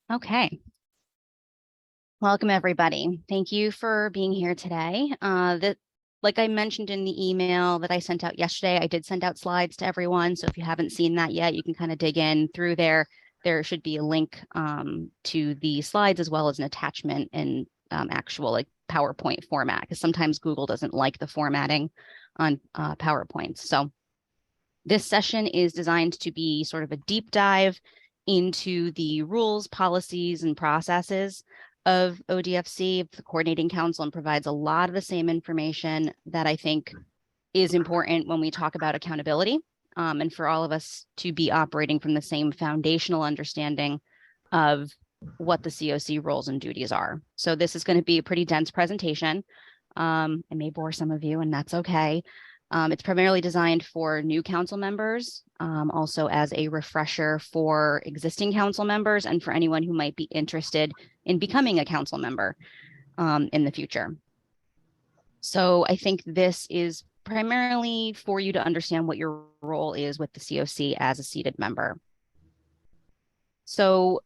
Okay. Welcome, everybody. Thank you for being here today. Like I mentioned in the email that I sent out yesterday, I did send out slides to everyone. So if you haven't seen that yet, you can kind of dig in through there. There should be a link to the slides as well as an attachment in actual like PowerPoint format, because sometimes Google doesn't like the formatting on PowerPoints. So this session is designed to be sort of a deep dive into the rules, policies, and processes of ODFC, the Coordinating Council, and provides a lot of the same information that I think is important when we talk about accountability, and for all of us to be operating from the same foundational understanding of what the CoC roles and duties are. So this is going to be a pretty dense presentation. It may bore some of you, and that's okay. It's primarily designed for new council members, also as a refresher for existing council members and for anyone who might be interested in becoming a council member in the future. So I think this is primarily for you to understand what your role is with the CoC as a seated member. So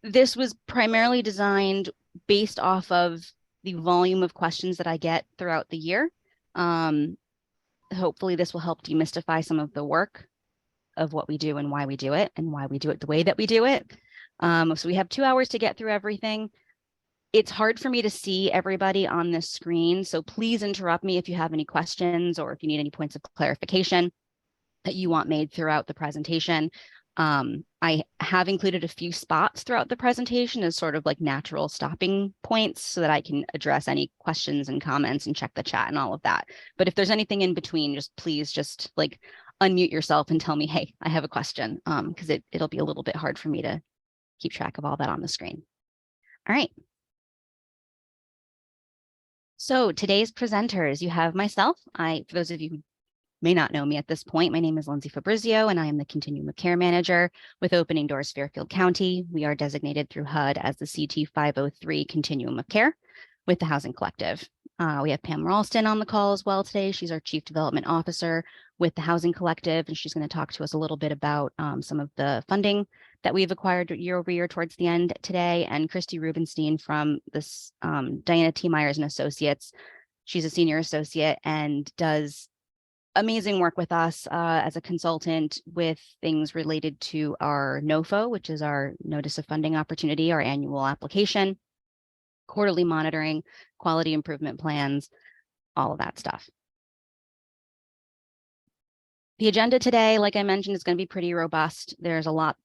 this was primarily designed based off of the volume of questions that I get throughout the year. Hopefully this will help demystify some of the work of what we do and why we do it and why we do it the way that we do it. So we have 2 hours to get through everything. It's hard for me to see everybody on this screen, so please interrupt me if you have any questions or if you need any points of clarification that you want made throughout the presentation. I have included a few spots throughout the presentation as sort of like natural stopping points so that I can address any questions and comments and check the chat and all of that. But if there's anything in between, please just like unmute yourself and tell me, hey, I have a question, because it'll be a little bit hard for me to keep track of all that on the screen. All right. So today's presenters, you have myself. For those of you who may not know me at this point, my name is Lindsay Fabrizio, and I am the Continuum of Care Manager with Opening Doors Fairfield County. We are designated through HUD as the CT-503 Continuum of Care with the Housing Collective. We have Pam Ralston on the call as well today. She's our Chief Development Officer with the Housing Collective, and she's going to talk to us a little bit about some of the funding that we've acquired year over year towards the end today. And Christy Rubenstein from this Diana T. Myers and Associates. She's a senior associate and does amazing work with us as a consultant with things related to our NOFO, which is our Notice of Funding Opportunity, our annual application, quarterly monitoring, quality improvement plans, all of that stuff. The agenda today, like I mentioned, is going to be pretty robust. There's a lot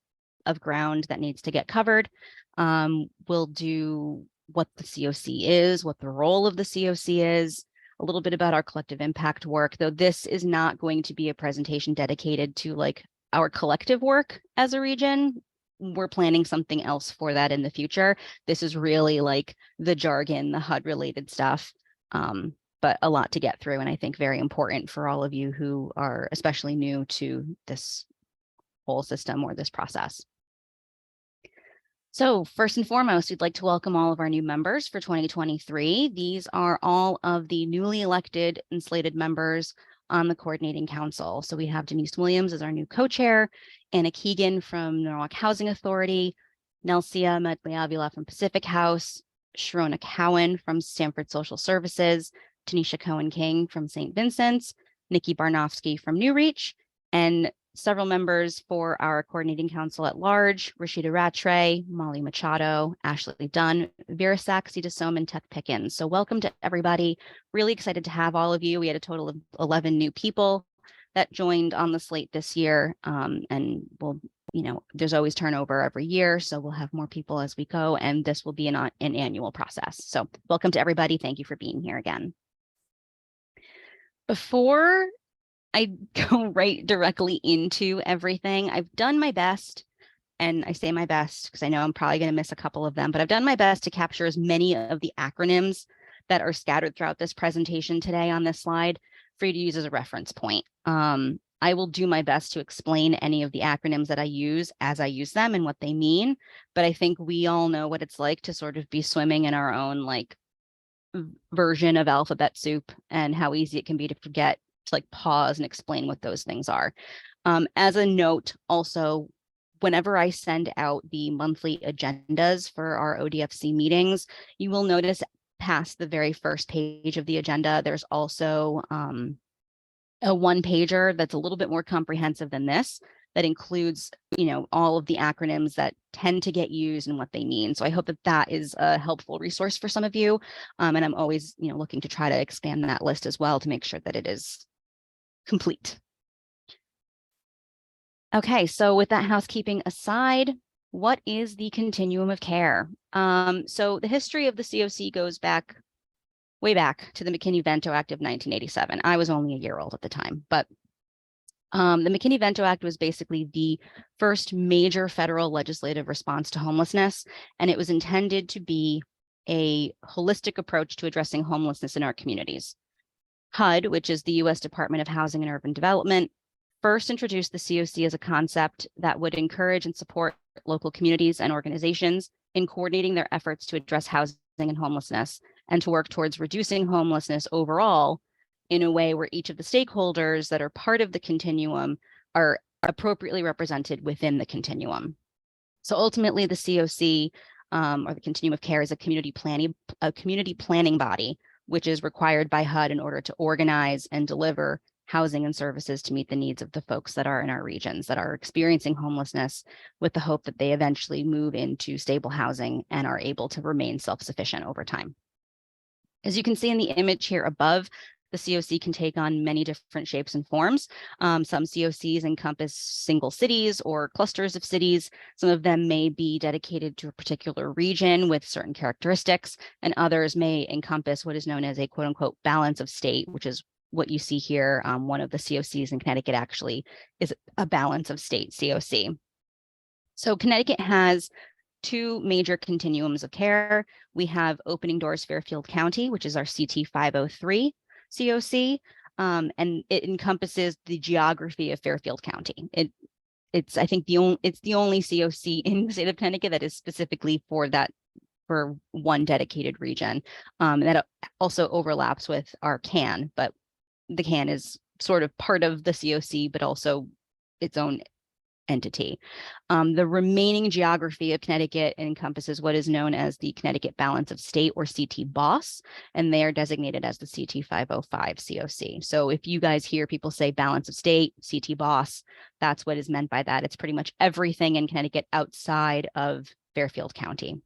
of ground that needs to get covered. We'll do what the CoC is, what the role of the CoC is, a little bit about our collective impact work, though this is not going to be a presentation dedicated to like our collective work as a region. We're planning something else for that in the future. This is really like the jargon, the HUD related stuff, but a lot to get through, and I think very important for all of you who are especially new to this whole system or this process. So first and foremost, we'd like to welcome all of our new members for 2023. These are all of the newly elected and slated members on the Coordinating Council. So we have Denise Williams as our new co-chair, Anna Keegan from Norwalk Housing Authority, Nelsia Medley-Avila from Pacific House, Sharona Cowan from Stanford Social Services, Tanisha Cohen-King from St. Vincent's, Nikki Barnofsky from New Reach, and several members for our Coordinating Council at large: Rashida Rattray, Molly Machado, Ashley Dunn, Vera Saxey DeSome, and Teth Pickens. So welcome to everybody. Really excited to have all of you. We had a total of 11 new people that joined on the slate this year. And we'll, there's always turnover every year, so we'll have more people as we go, and this will be an annual process. So welcome to everybody. Thank you for being here again. Before I go right directly into everything, I've done my best, and I say my best because I know I'm probably going to miss a couple of them, but I've done my best to capture as many of the acronyms that are scattered throughout this presentation today on this slide for you to use as a reference point. I will do my best to explain any of the acronyms that I use as I use them and what they mean, but I think we all know what it's like to sort of be swimming in our own like version of alphabet soup and how easy it can be to forget to like pause and explain what those things are. As a note, also, whenever I send out the monthly agendas for our ODFC meetings, you will notice past the very first page of the agenda, there's also a one-pager that's a little bit more comprehensive than this, that includes, all of the acronyms that tend to get used and what they mean. So I hope that that is a helpful resource for some of you. And I'm always, looking to try to expand that list as well to make sure that it is complete. Okay, so with that housekeeping aside, what is the continuum of care? So the history of the CoC goes back, way back to the McKinney-Vento Act of 1987. I was only a year old at the time, but the McKinney-Vento Act was basically the first major federal legislative response to homelessness, and it was intended to be a holistic approach to addressing homelessness in our communities. HUD, which is the U.S. Department of Housing and Urban Development, first introduced the CoC as a concept that would encourage and support local communities and organizations in coordinating their efforts to address housing and homelessness, and to work towards reducing homelessness overall in a way where each of the stakeholders that are part of the continuum are appropriately represented within the continuum. So ultimately, the CoC, or the continuum of care, is a community planning body, which is required by HUD in order to organize and deliver housing and services to meet the needs of the folks that are in our regions that are experiencing homelessness, with the hope that they eventually move into stable housing and are able to remain self-sufficient over time. As you can see in the image here above, the CoC can take on many different shapes and forms. Some CoCs encompass single cities or clusters of cities. Some of them may be dedicated to a particular region with certain characteristics, and others may encompass what is known as a quote unquote balance of state, which is what you see here. One of the CoCs in Connecticut actually is a balance of state CoC. So Connecticut has two major continuums of care. We have Opening Doors Fairfield County, which is our CT-503 CoC, and it encompasses the geography of Fairfield County. It's I think the only CoC in the state of Connecticut that is specifically for one dedicated region. That also overlaps with our CAN, but the CAN is sort of part of the CoC, but also its own entity. The remaining geography of Connecticut encompasses what is known as the Connecticut Balance of State, or CT-BOSS, and they are designated as the CT-505 CoC. So if you guys hear people say balance of state, CT-BOSS, that's what is meant by that. It's pretty much everything in Connecticut outside of Fairfield County.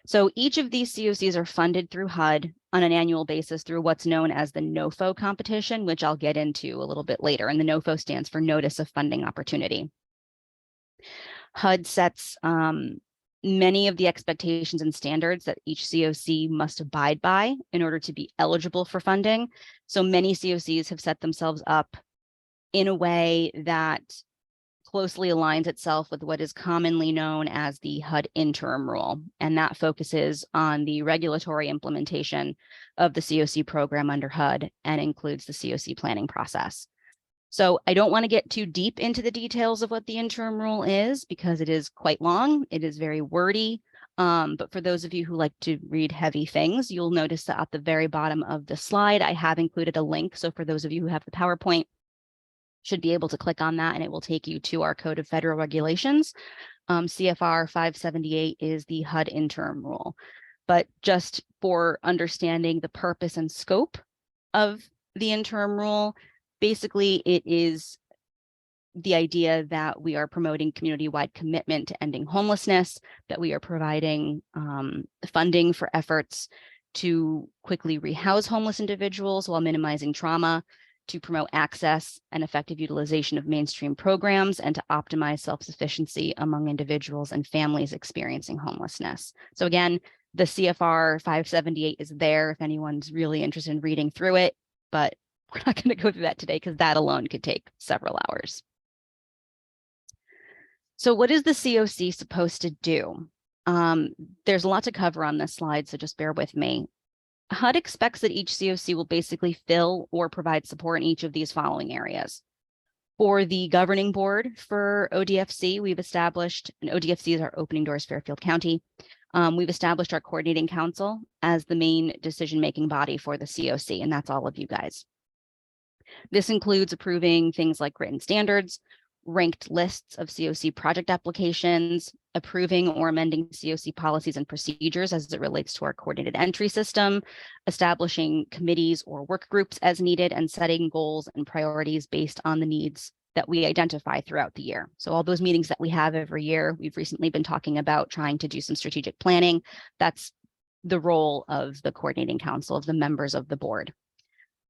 So each of these CoCs are funded through HUD on an annual basis through what's known as the NOFO competition, which I'll get into a little bit later. And the NOFO stands for Notice of Funding Opportunity. HUD sets many of the expectations and standards that each CoC must abide by in order to be eligible for funding. So many CoCs have set themselves up in a way that closely aligns itself with what is commonly known as the HUD interim rule, and that focuses on the regulatory implementation of the CoC program under HUD and includes the CoC planning process. So I don't want to get too deep into the details of what the interim rule is because it is quite long. It is very wordy, but for those of you who like to read heavy things, you'll notice that at the very bottom of the slide, I have included a link. So for those of you who have the PowerPoint, should be able to click on that and it will take you to our Code of Federal Regulations. CFR 578 is the HUD interim rule. But just for understanding the purpose and scope of the interim rule, basically it is the idea that we are promoting community-wide commitment to ending homelessness, that we are providing funding for efforts to quickly rehouse homeless individuals while minimizing trauma, to promote access and effective utilization of mainstream programs, and to optimize self-sufficiency among individuals and families experiencing homelessness. So again, the CFR 578 is there if anyone's really interested in reading through it, but we're not going to go through that today because that alone could take several hours. So what is the CoC supposed to do? There's a lot to cover on this slide, so just bear with me. HUD expects that each CoC will basically fill or provide support in each of these following areas. For the governing board for ODFC, we've established, and ODFC is our Opening Doors Fairfield County. We've established our coordinating council as the main decision-making body for the CoC, and that's all of you guys. This includes approving things like written standards, ranked lists of CoC project applications, approving or amending CoC policies and procedures as it relates to our coordinated entry system, establishing committees or work groups as needed, and setting goals and priorities based on the needs that we identify throughout the year. So all those meetings that we have every year, we've recently been talking about trying to do some strategic planning. That's the role of the coordinating council, of the members of the board.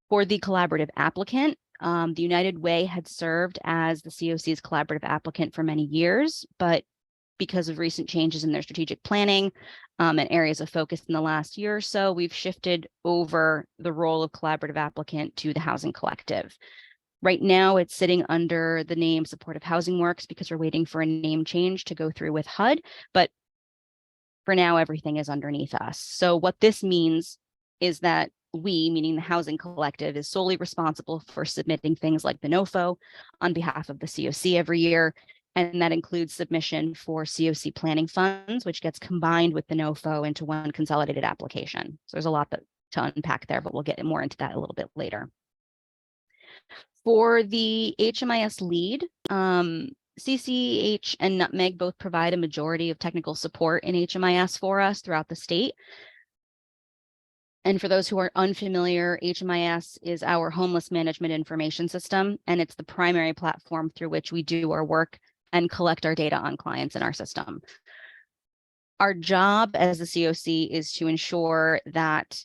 For the collaborative applicant, the United Way had served as the CoC's collaborative applicant for many years, but because of recent changes in their strategic planning and areas of focus in the last year or so, we've shifted over the role of collaborative applicant to the Housing Collective. Right now, it's sitting under the name Supportive Housing Works because we're waiting for a name change to go through with HUD, but for now, everything is underneath us. So what this means is that we, meaning the Housing Collective, is solely responsible for submitting things like the NOFO on behalf of the CoC every year. And that includes submission for CoC planning funds, which gets combined with the NOFO into one consolidated application. So there's a lot to unpack there, but we'll get more into that a little bit later. For the HMIS lead, CCH and Nutmeg both provide a majority of technical support in HMIS for us throughout the state. And for those who are unfamiliar, HMIS is our homeless management information system, and it's the primary platform through which we do our work and collect our data on clients in our system. Our job as the CoC is to ensure that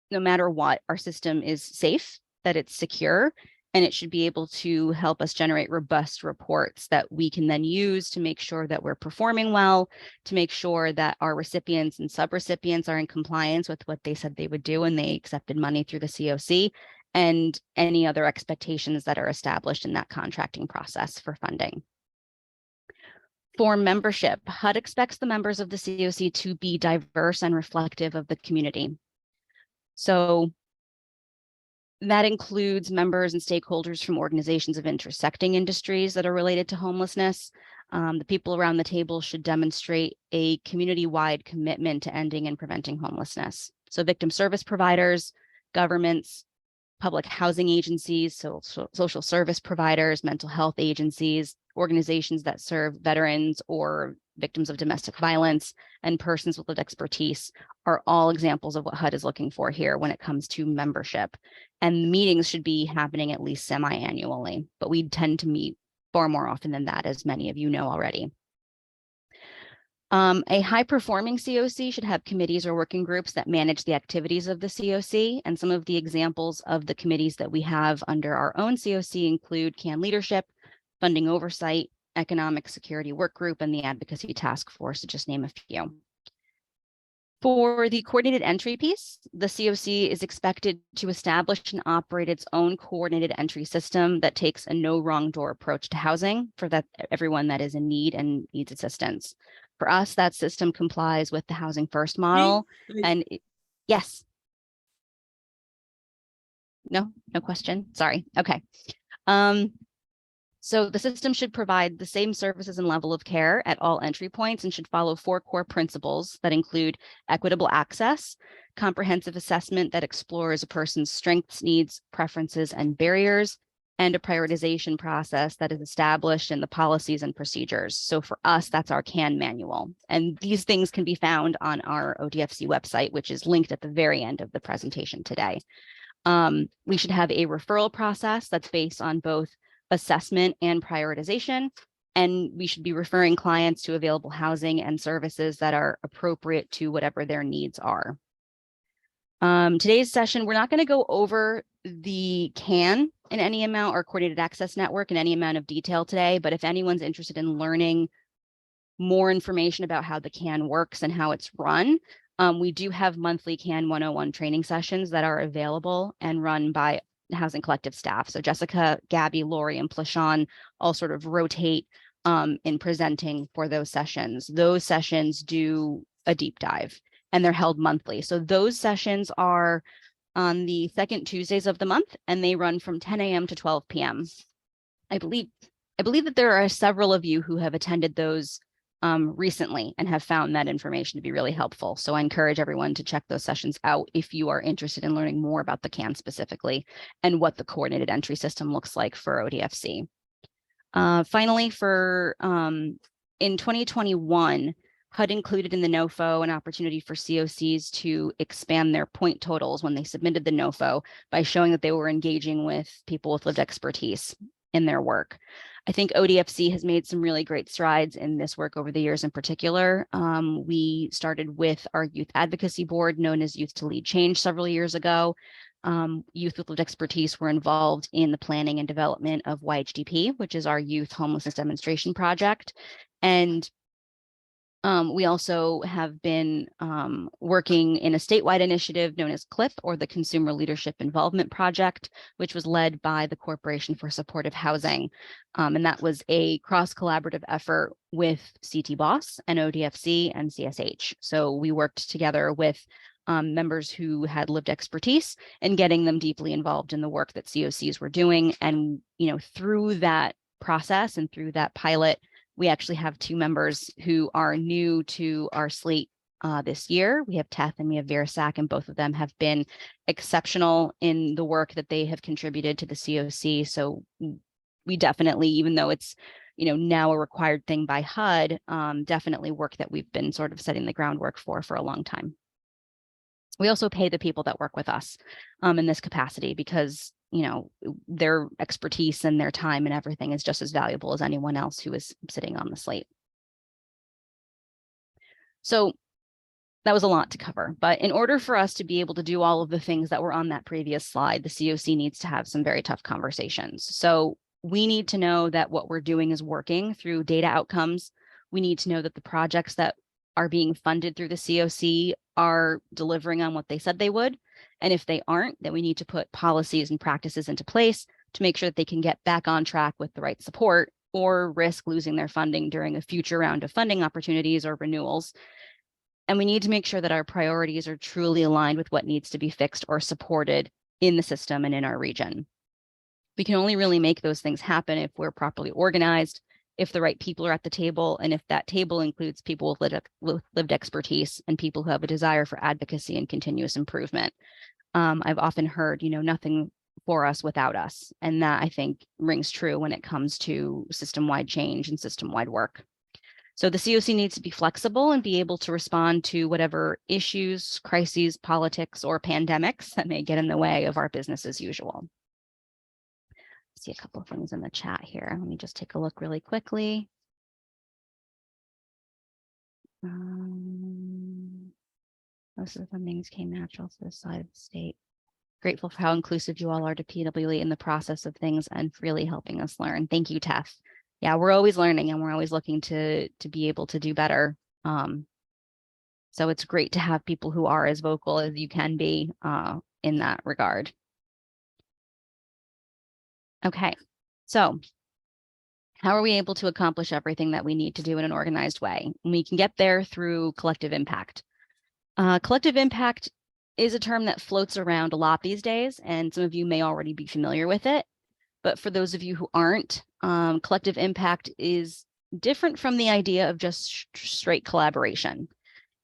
no matter what, our system is safe, that it's secure, and it should be able to help us generate robust reports that we can then use to make sure that we're performing well, to make sure that our recipients and subrecipients are in compliance with what they said they would do when they accepted money through the CoC, and any other expectations that are established in that contracting process for funding. For membership, HUD expects the members of the CoC to be diverse and reflective of the community. So that includes members and stakeholders from organizations of intersecting industries that are related to homelessness. The people around the table should demonstrate a community-wide commitment to ending and preventing homelessness. So victim service providers, governments, public housing agencies, social service providers, mental health agencies, organizations that serve veterans or victims of domestic violence, and persons with expertise are all examples of what HUD is looking for here when it comes to membership. And meetings should be happening at least semi-annually, but we tend to meet far more often than that, as many of you know already. A high-performing CoC should have committees or working groups that manage the activities of the CoC, and some of the examples of the committees that we have under our own CoC include CAN Leadership, Funding Oversight, Economic Security Work Group, and the Advocacy Task Force, to just name a few. For the coordinated entry piece, the CoC is expected to establish and operate its own coordinated entry system that takes a no wrong door approach to housing for everyone that is in need and needs assistance. For us, that system complies with the Housing First model. And yes. No question. Sorry. Okay. So the system should provide the same services and level of care at all entry points and should follow 4 core principles that include equitable access, comprehensive assessment that explores a person's strengths, needs, preferences, and barriers, and a prioritization process that is established in the policies and procedures. So for us, that's our CAN manual. And these things can be found on our ODFC website, which is linked at the very end of the presentation today. We should have a referral process that's based on both assessment and prioritization, and we should be referring clients to available housing and services that are appropriate to whatever their needs are. Today's session, we're not going to go over the CAN in any amount or coordinated access network in any amount of detail today, but if anyone's interested in learning more information about how the CAN works and how it's run, we do have monthly CAN 101 training sessions that are available and run by Housing Collective staff. So Jessica, Gabby, Lori, and Plashawn all sort of rotate in presenting for those sessions. Those sessions do a deep dive and they're held monthly. So those sessions are on the second Tuesdays of the month and they run from 10 a.m. to 12 p.m. I believe that there are several of you who have attended those recently and have found that information to be really helpful. So I encourage everyone to check those sessions out if you are interested in learning more about the CAN specifically and what the coordinated entry system looks like for ODFC. Finally, in 2021, HUD included in the NOFO an opportunity for COCs to expand their point totals when they submitted the NOFO by showing that they were engaging with people with lived expertise in their work. I think ODFC has made some really great strides in this work over the years in particular. We started with our youth advocacy board known as Youth to Lead Change several years ago. Youth with lived expertise were involved in the planning and development of YHDP, which is our youth homelessness demonstration project. And we also have been working in a statewide initiative known as CLIP, or the Consumer Leadership Involvement Project, which was led by the Corporation for Supportive Housing. And that was a cross-collaborative effort with CT-BOSS and ODFC and CSH. So we worked together with members who had lived expertise and getting them deeply involved in the work that COCs were doing. And, through that process and through that pilot, we actually have 2 members who are new to our slate this year. We have Teth and we have Verasac, and both of them have been exceptional in the work that they have contributed to the COC. So we definitely, even though it's now a required thing by HUD, definitely work that we've been sort of setting the groundwork for a long time. We also pay the people that work with us in this capacity because their expertise and their time and everything is just as valuable as anyone else who is sitting on the slate. So that was a lot to cover, but in order for us to be able to do all of the things that were on that previous slide, the COC needs to have some very tough conversations. So we need to know that what we're doing is working through data outcomes. We need to know that the projects that are being funded through the COC are delivering on what they said they would. And if they aren't, then we need to put policies and practices into place to make sure that they can get back on track with the right support or risk losing their funding during a future round of funding opportunities or renewals. And we need to make sure that our priorities are truly aligned with what needs to be fixed or supported in the system and in our region. We can only really make those things happen if we're properly organized, if the right people are at the table, and if that table includes people with lived expertise and people who have a desire for advocacy and continuous improvement. I've often heard, nothing for us without us. And that, I think, rings true when it comes to system-wide change and system-wide work. So the COC needs to be flexible and be able to respond to whatever issues, crises, politics, or pandemics that may get in the way of our business as usual. See a couple of things in the chat here. Let me just take a look really quickly. Most of the fundings came natural to this side of the state. Grateful for how inclusive you all are to PWE in the process of things and really helping us learn. Thank you, Tef. Yeah, we're always learning and we're always looking to be able to do better. So it's great to have people who are as vocal as you can be in that regard. Okay, so how are we able to accomplish everything that we need to do in an organized way? We can get there through collective impact. Collective impact is a term that floats around a lot these days, and some of you may already be familiar with it. But for those of you who aren't, collective impact is different from the idea of just straight collaboration.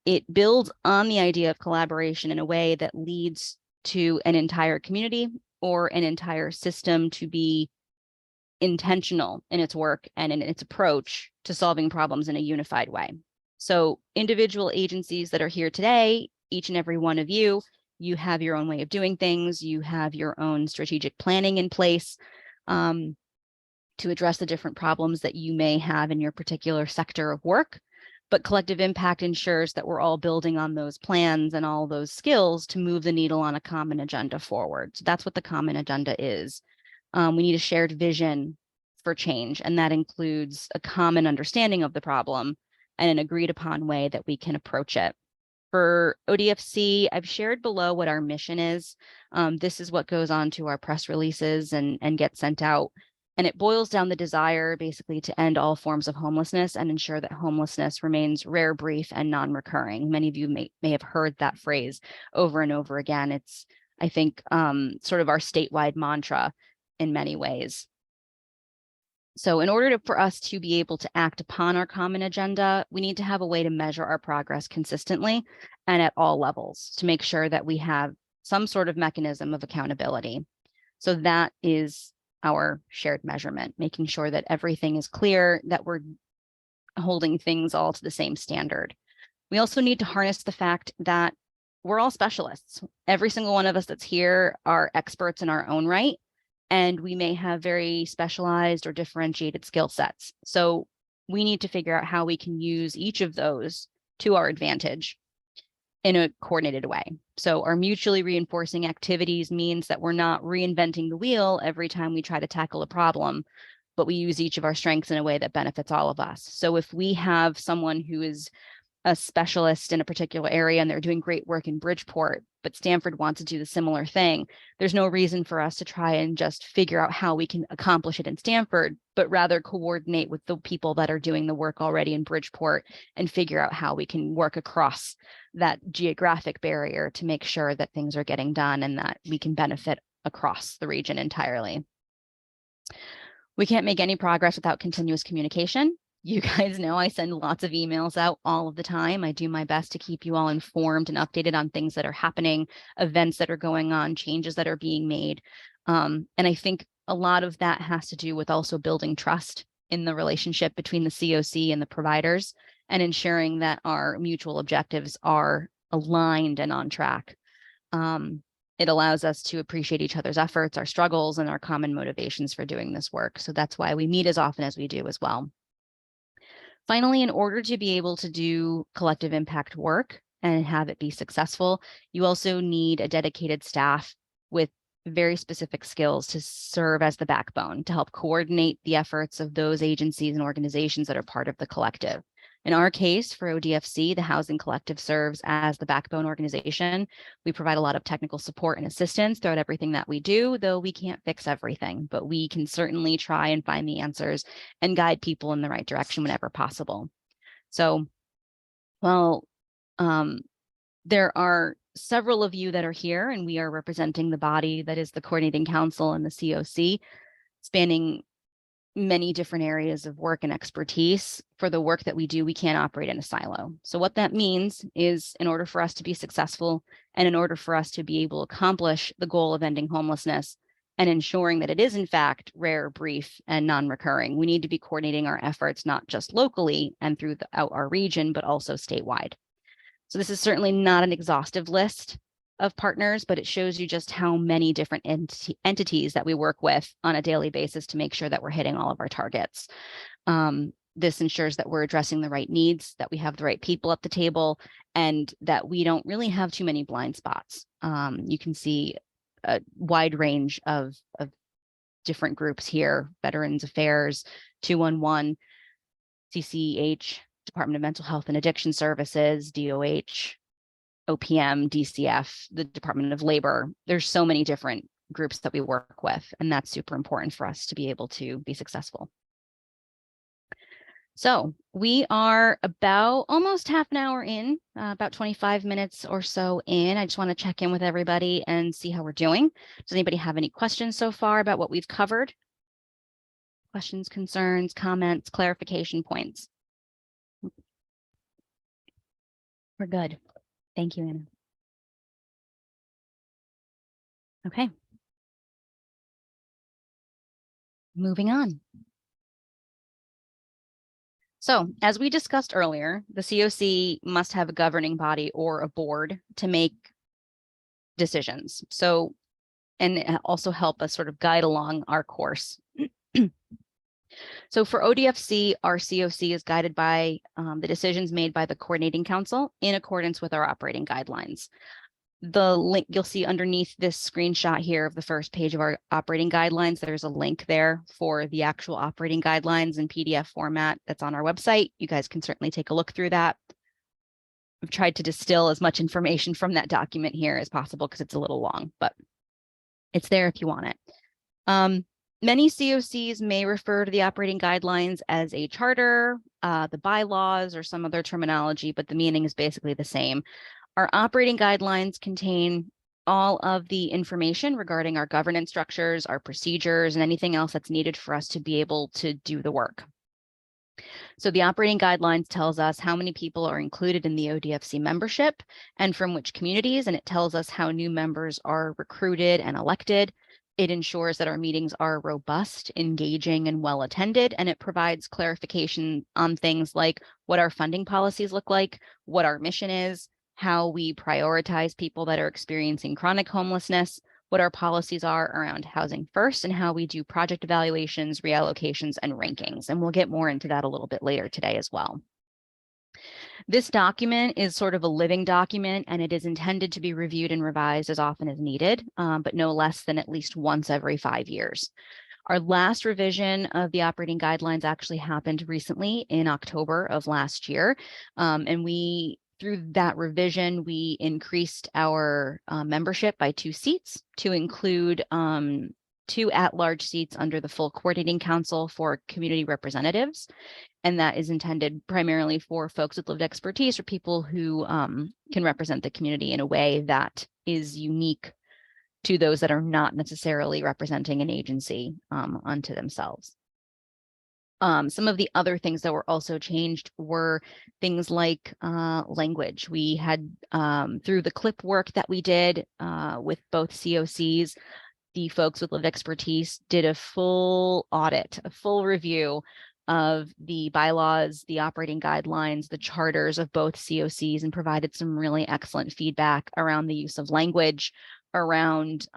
It builds on the idea of collaboration in a way that leads to an entire community or an entire system to be intentional in its work and in its approach to solving problems in a unified way. So individual agencies that are here today, each and every one of you have your own way of doing things. You have your own strategic planning in place to address the different problems that you may have in your particular sector of work. But collective impact ensures that we're all building on those plans and all those skills to move the needle on a common agenda forward. So that's what the common agenda is. We need a shared vision for change, and that includes a common understanding of the problem and an agreed upon way that we can approach it. For ODFC, I've shared below what our mission is. This is what goes on to our press releases and gets sent out. And it boils down the desire basically to end all forms of homelessness and ensure that homelessness remains rare, brief, and non-recurring. Many of you may have heard that phrase over and over again. It's, I think, sort of our statewide mantra in many ways. So in order for us to be able to act upon our common agenda, we need to have a way to measure our progress consistently and at all levels to make sure that we have some sort of mechanism of accountability. So that is our shared measurement, making sure that everything is clear, that we're holding things all to the same standard. We also need to harness the fact that we're all specialists. Every single one of us that's here are experts in our own right, and we may have very specialized or differentiated skill sets. So we need to figure out how we can use each of those to our advantage in a coordinated way. So our mutually reinforcing activities means that we're not reinventing the wheel every time we try to tackle a problem, but we use each of our strengths in a way that benefits all of us. So if we have someone who is a specialist in a particular area and they're doing great work in Bridgeport, but Stanford wants to do the similar thing, there's no reason for us to try and just figure out how we can accomplish it in Stanford, but rather coordinate with the people that are doing the work already in Bridgeport and figure out how we can work across that geographic barrier to make sure that things are getting done and that we can benefit across the region entirely. We can't make any progress without continuous communication. You guys know I send lots of emails out all of the time. I do my best to keep you all informed and updated on things that are happening, events that are going on, changes that are being made. And I think a lot of that has to do with also building trust in the relationship between the CoC and the providers and ensuring that our mutual objectives are aligned and on track. It allows us to appreciate each other's efforts, our struggles, and our common motivations for doing this work. So that's why we meet as often as we do as well. Finally, in order to be able to do collective impact work and have it be successful, you also need a dedicated staff with very specific skills to serve as the backbone to help coordinate the efforts of those agencies and organizations that are part of the collective. In our case, for ODFC, the Housing Collective serves as the backbone organization. We provide a lot of technical support and assistance throughout everything that we do, though we can't fix everything, but we can certainly try and find the answers and guide people in the right direction whenever possible. So, well, there are several of you that are here, and we are representing the body that is the Coordinating Council and the CoC, spanning many different areas of work and expertise. For the work that we do, we can't operate in a silo. So what that means is, in order for us to be successful and in order for us to be able to accomplish the goal of ending homelessness and ensuring that it is in fact rare, brief, and non-recurring, we need to be coordinating our efforts not just locally and throughout our region, but also statewide. So this is certainly not an exhaustive list of partners, but it shows you just how many different entities that we work with on a daily basis to make sure that we're hitting all of our targets. This ensures that we're addressing the right needs, that we have the right people at the table, and that we don't really have too many blind spots. You can see a wide range of different groups here: Veterans Affairs, 211, CCH, Department of Mental Health and Addiction Services, DOH, OPM, DCF, the Department of Labor. There's so many different groups that we work with, and that's super important for us to be able to be successful. So we are about almost half an hour in, about 25 minutes or so in. I just want to check in with everybody and see how we're doing. Does anybody have any questions so far about what we've covered? Questions, concerns, comments, clarification points? We're good. Thank you, Anna. Okay. Moving on. So, as we discussed earlier, the CoC must have a governing body or a board to make decisions. So, and also help us sort of guide along our course. So for ODFC, our CoC is guided by the decisions made by the Coordinating Council in accordance with our operating guidelines. The link you'll see underneath this screenshot here of the first page of our operating guidelines, there's a link there for the actual operating guidelines in PDF format that's on our website. You guys can certainly take a look through that. I've tried to distill as much information from that document here as possible because it's a little long, but it's there if you want it. Many CoCs may refer to the operating guidelines as a charter, the bylaws, or some other terminology, but the meaning is basically the same. Our operating guidelines contain all of the information regarding our governance structures, our procedures, and anything else that's needed for us to be able to do the work. So the operating guidelines tells us how many people are included in the ODFC membership and from which communities, and it tells us how new members are recruited and elected. It ensures that our meetings are robust, engaging, and well attended, and it provides clarification on things like what our funding policies look like, what our mission is, how we prioritize people that are experiencing chronic homelessness, what our policies are around housing first, and how we do project evaluations, reallocations, and rankings. And we'll get more into that a little bit later today as well. This document is sort of a living document, and it is intended to be reviewed and revised as often as needed, but no less than at least once every 5 years. Our last revision of the operating guidelines actually happened recently in October of last year, and through that revision, we increased our membership by 2 seats to include 2 at-large seats under the full coordinating council for community representatives. And that is intended primarily for folks with lived expertise or people who can represent the community in a way that is unique to those that are not necessarily representing an agency unto themselves. Some of the other things that were also changed were things like language. We had, through the clip work that we did with both COCs, the folks with lived expertise did a full audit, a full review of the bylaws, the operating guidelines, the charters of both COCs, and provided some really excellent feedback around the use of language, around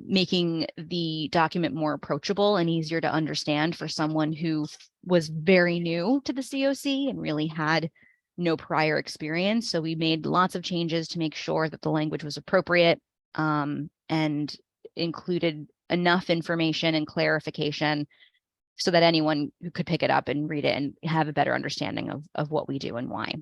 making the document more approachable and easier to understand for someone who was very new to the COC and really had no prior experience. So we made lots of changes to make sure that the language was appropriate and included enough information and clarification so that anyone who could pick it up and read it and have a better understanding of what we do and why.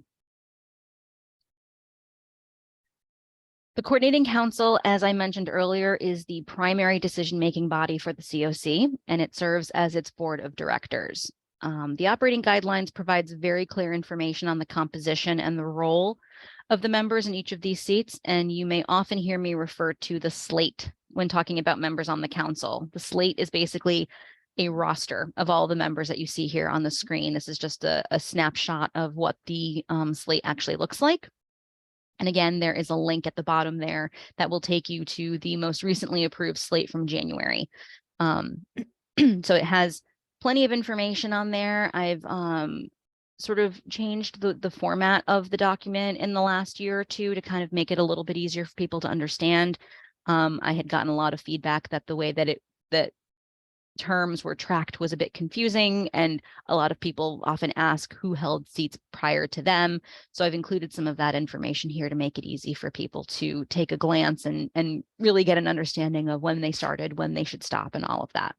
The Coordinating Council, as I mentioned earlier, is the primary decision-making body for the COC, and it serves as its board of directors. The operating guidelines provides very clear information on the composition and the role of the members in each of these seats, and you may often hear me refer to the slate when talking about members on the council. The slate is basically a roster of all the members that you see here on the screen. This is just a snapshot of what the slate actually looks like. And again, there is a link at the bottom there that will take you to the most recently approved slate from January. So it has plenty of information on there. I've sort of changed the format of the document in the last year or two to kind of make it a little bit easier for people to understand. I had gotten a lot of feedback that the way that terms were tracked was a bit confusing, and a lot of people often ask who held seats prior to them. So I've included some of that information here to make it easy for people to take a glance and really get an understanding of when they started, when they should stop, and all of that.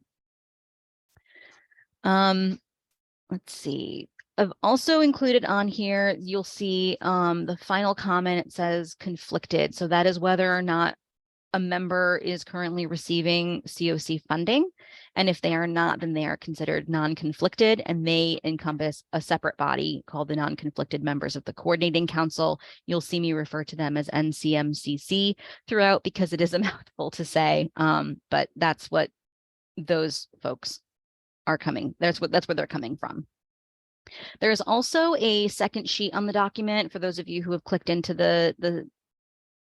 Let's see. I've also included on here, you'll see the final comment, it says conflicted. So that is whether or not a member is currently receiving CoC funding. And if they are not, then they are considered non-conflicted, and they encompass a separate body called the non-conflicted members of the Coordinating Council. You'll see me refer to them as NCMCC throughout because it is a mouthful to say, but that's what those folks are coming. That's where they're coming from. There's also a second sheet on the document for those of you who have clicked into the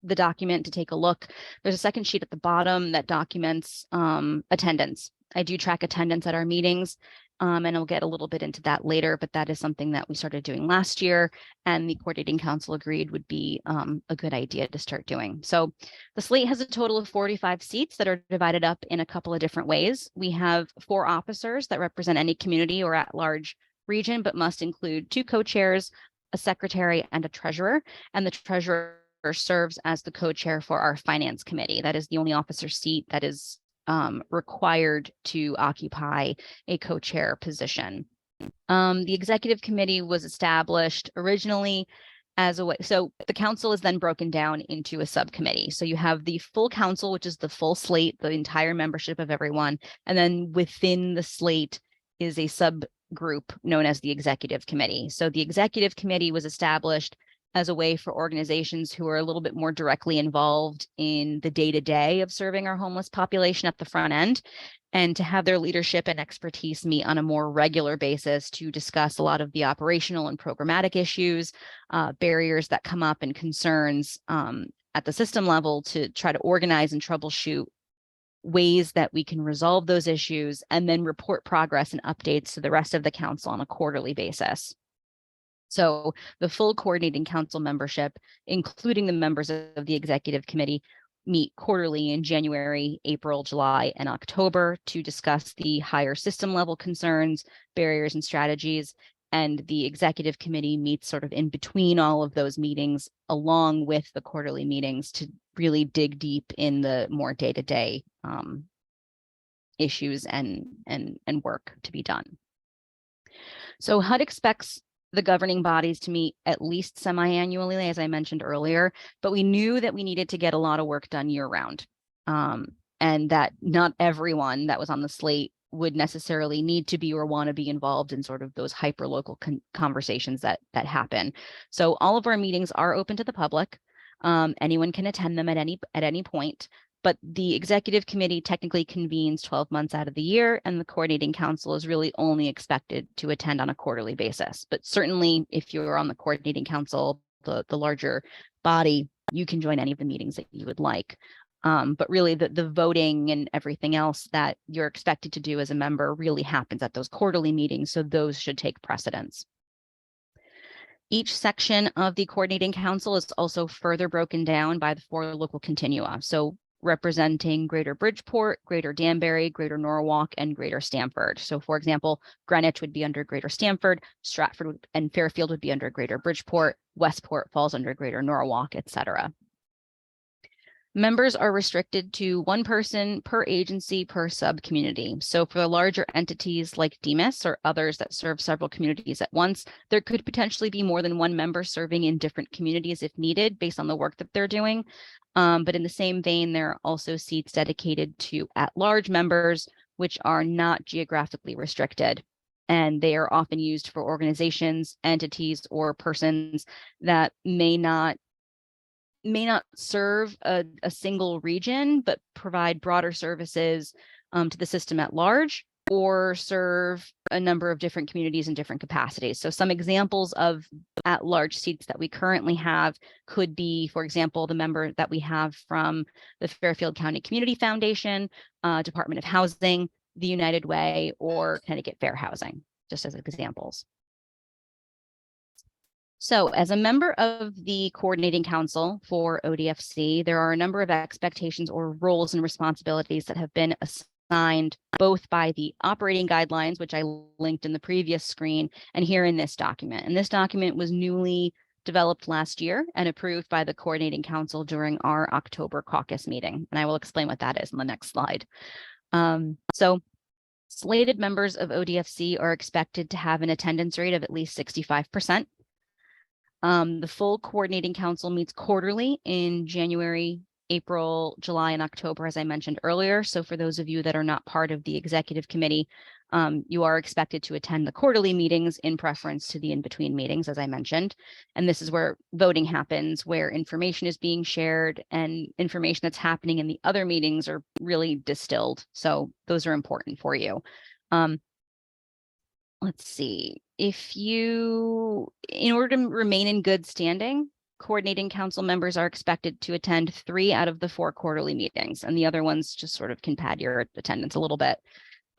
document to take a look. There's a second sheet at the bottom that documents attendance. I do track attendance at our meetings, and I'll get a little bit into that later, but that is something that we started doing last year, and the Coordinating Council agreed would be a good idea to start doing. So the slate has a total of 45 seats that are divided up in a couple of different ways. We have 4 officers that represent any community or at-large region, but must include 2 co-chairs, a secretary, and a treasurer, and the treasurer serves as the co-chair for our finance committee. That is the only officer seat that is required to occupy a co-chair position. The executive committee was established originally as a way, so the council is then broken down into a subcommittee. So you have the full council, which is the full slate, the entire membership of everyone, and then within the slate is a subgroup known as the executive committee. So the executive committee was established as a way for organizations who are a little bit more directly involved in the day-to-day of serving our homeless population at the front end, and to have their leadership and expertise meet on a more regular basis to discuss a lot of the operational and programmatic issues, barriers that come up, and concerns at the system level to try to organize and troubleshoot ways that we can resolve those issues, and then report progress and updates to the rest of the council on a quarterly basis. So the full coordinating council membership, including the members of the executive committee, meet quarterly in January, April, July, and October to discuss the higher system level concerns, barriers, and strategies. And the executive committee meets sort of in between all of those meetings, along with the quarterly meetings, to really dig deep in the more day-to-day issues and work to be done. So HUD expects the governing bodies to meet at least semi-annually, as I mentioned earlier, but we knew that we needed to get a lot of work done year-round, and that not everyone that was on the slate would necessarily need to be or want to be involved in sort of those hyper-local conversations that happen. So all of our meetings are open to the public. Anyone can attend them at any point. But the executive committee technically convenes 12 months out of the year, and the coordinating council is really only expected to attend on a quarterly basis. But certainly, if you're on the coordinating council, the larger body, you can join any of the meetings that you would like. But really, the voting and everything else that you're expected to do as a member really happens at those quarterly meetings, so those should take precedence. Each section of the coordinating council is also further broken down by the 4 local continua. So representing Greater Bridgeport, Greater Danbury, Greater Norwalk, and Greater Stamford. So for example, Greenwich would be under Greater Stamford, Stratford and Fairfield would be under Greater Bridgeport, Westport falls under Greater Norwalk, etc. Members are restricted to 1 person per agency per sub-community. So for the larger entities like DEMIS or others that serve several communities at once, there could potentially be more than 1 member serving in different communities if needed based on the work that they're doing. But in the same vein, there are also seats dedicated to at-large members, which are not geographically restricted. And they are often used for organizations, entities, or persons that may not serve a single region, but provide broader services to the system at large, or serve a number of different communities in different capacities. So some examples of at-large seats that we currently have could be, for example, the member that we have from the Fairfield County Community Foundation, Department of Housing, the United Way, or Connecticut Fair Housing, just as examples. So as a member of the coordinating council for ODFC, there are a number of expectations or roles and responsibilities that have been assigned both by the operating guidelines, which I linked in the previous screen, and here in this document. And this document was newly developed last year and approved by the coordinating council during our October caucus meeting. And I will explain what that is on the next slide. So slated members of ODFC are expected to have an attendance rate of at least 65%. The full coordinating council meets quarterly in January, April, July, and October, as I mentioned earlier. So for those of you that are not part of the executive committee, you are expected to attend the quarterly meetings in preference to the in-between meetings, as I mentioned. And this is where voting happens, where information is being shared and information that's happening in the other meetings are really distilled. So those are important for you. Let's see, in order to remain in good standing, coordinating council members are expected to attend 3 out of the 4 quarterly meetings, and the other ones just sort of can pad your attendance a little bit.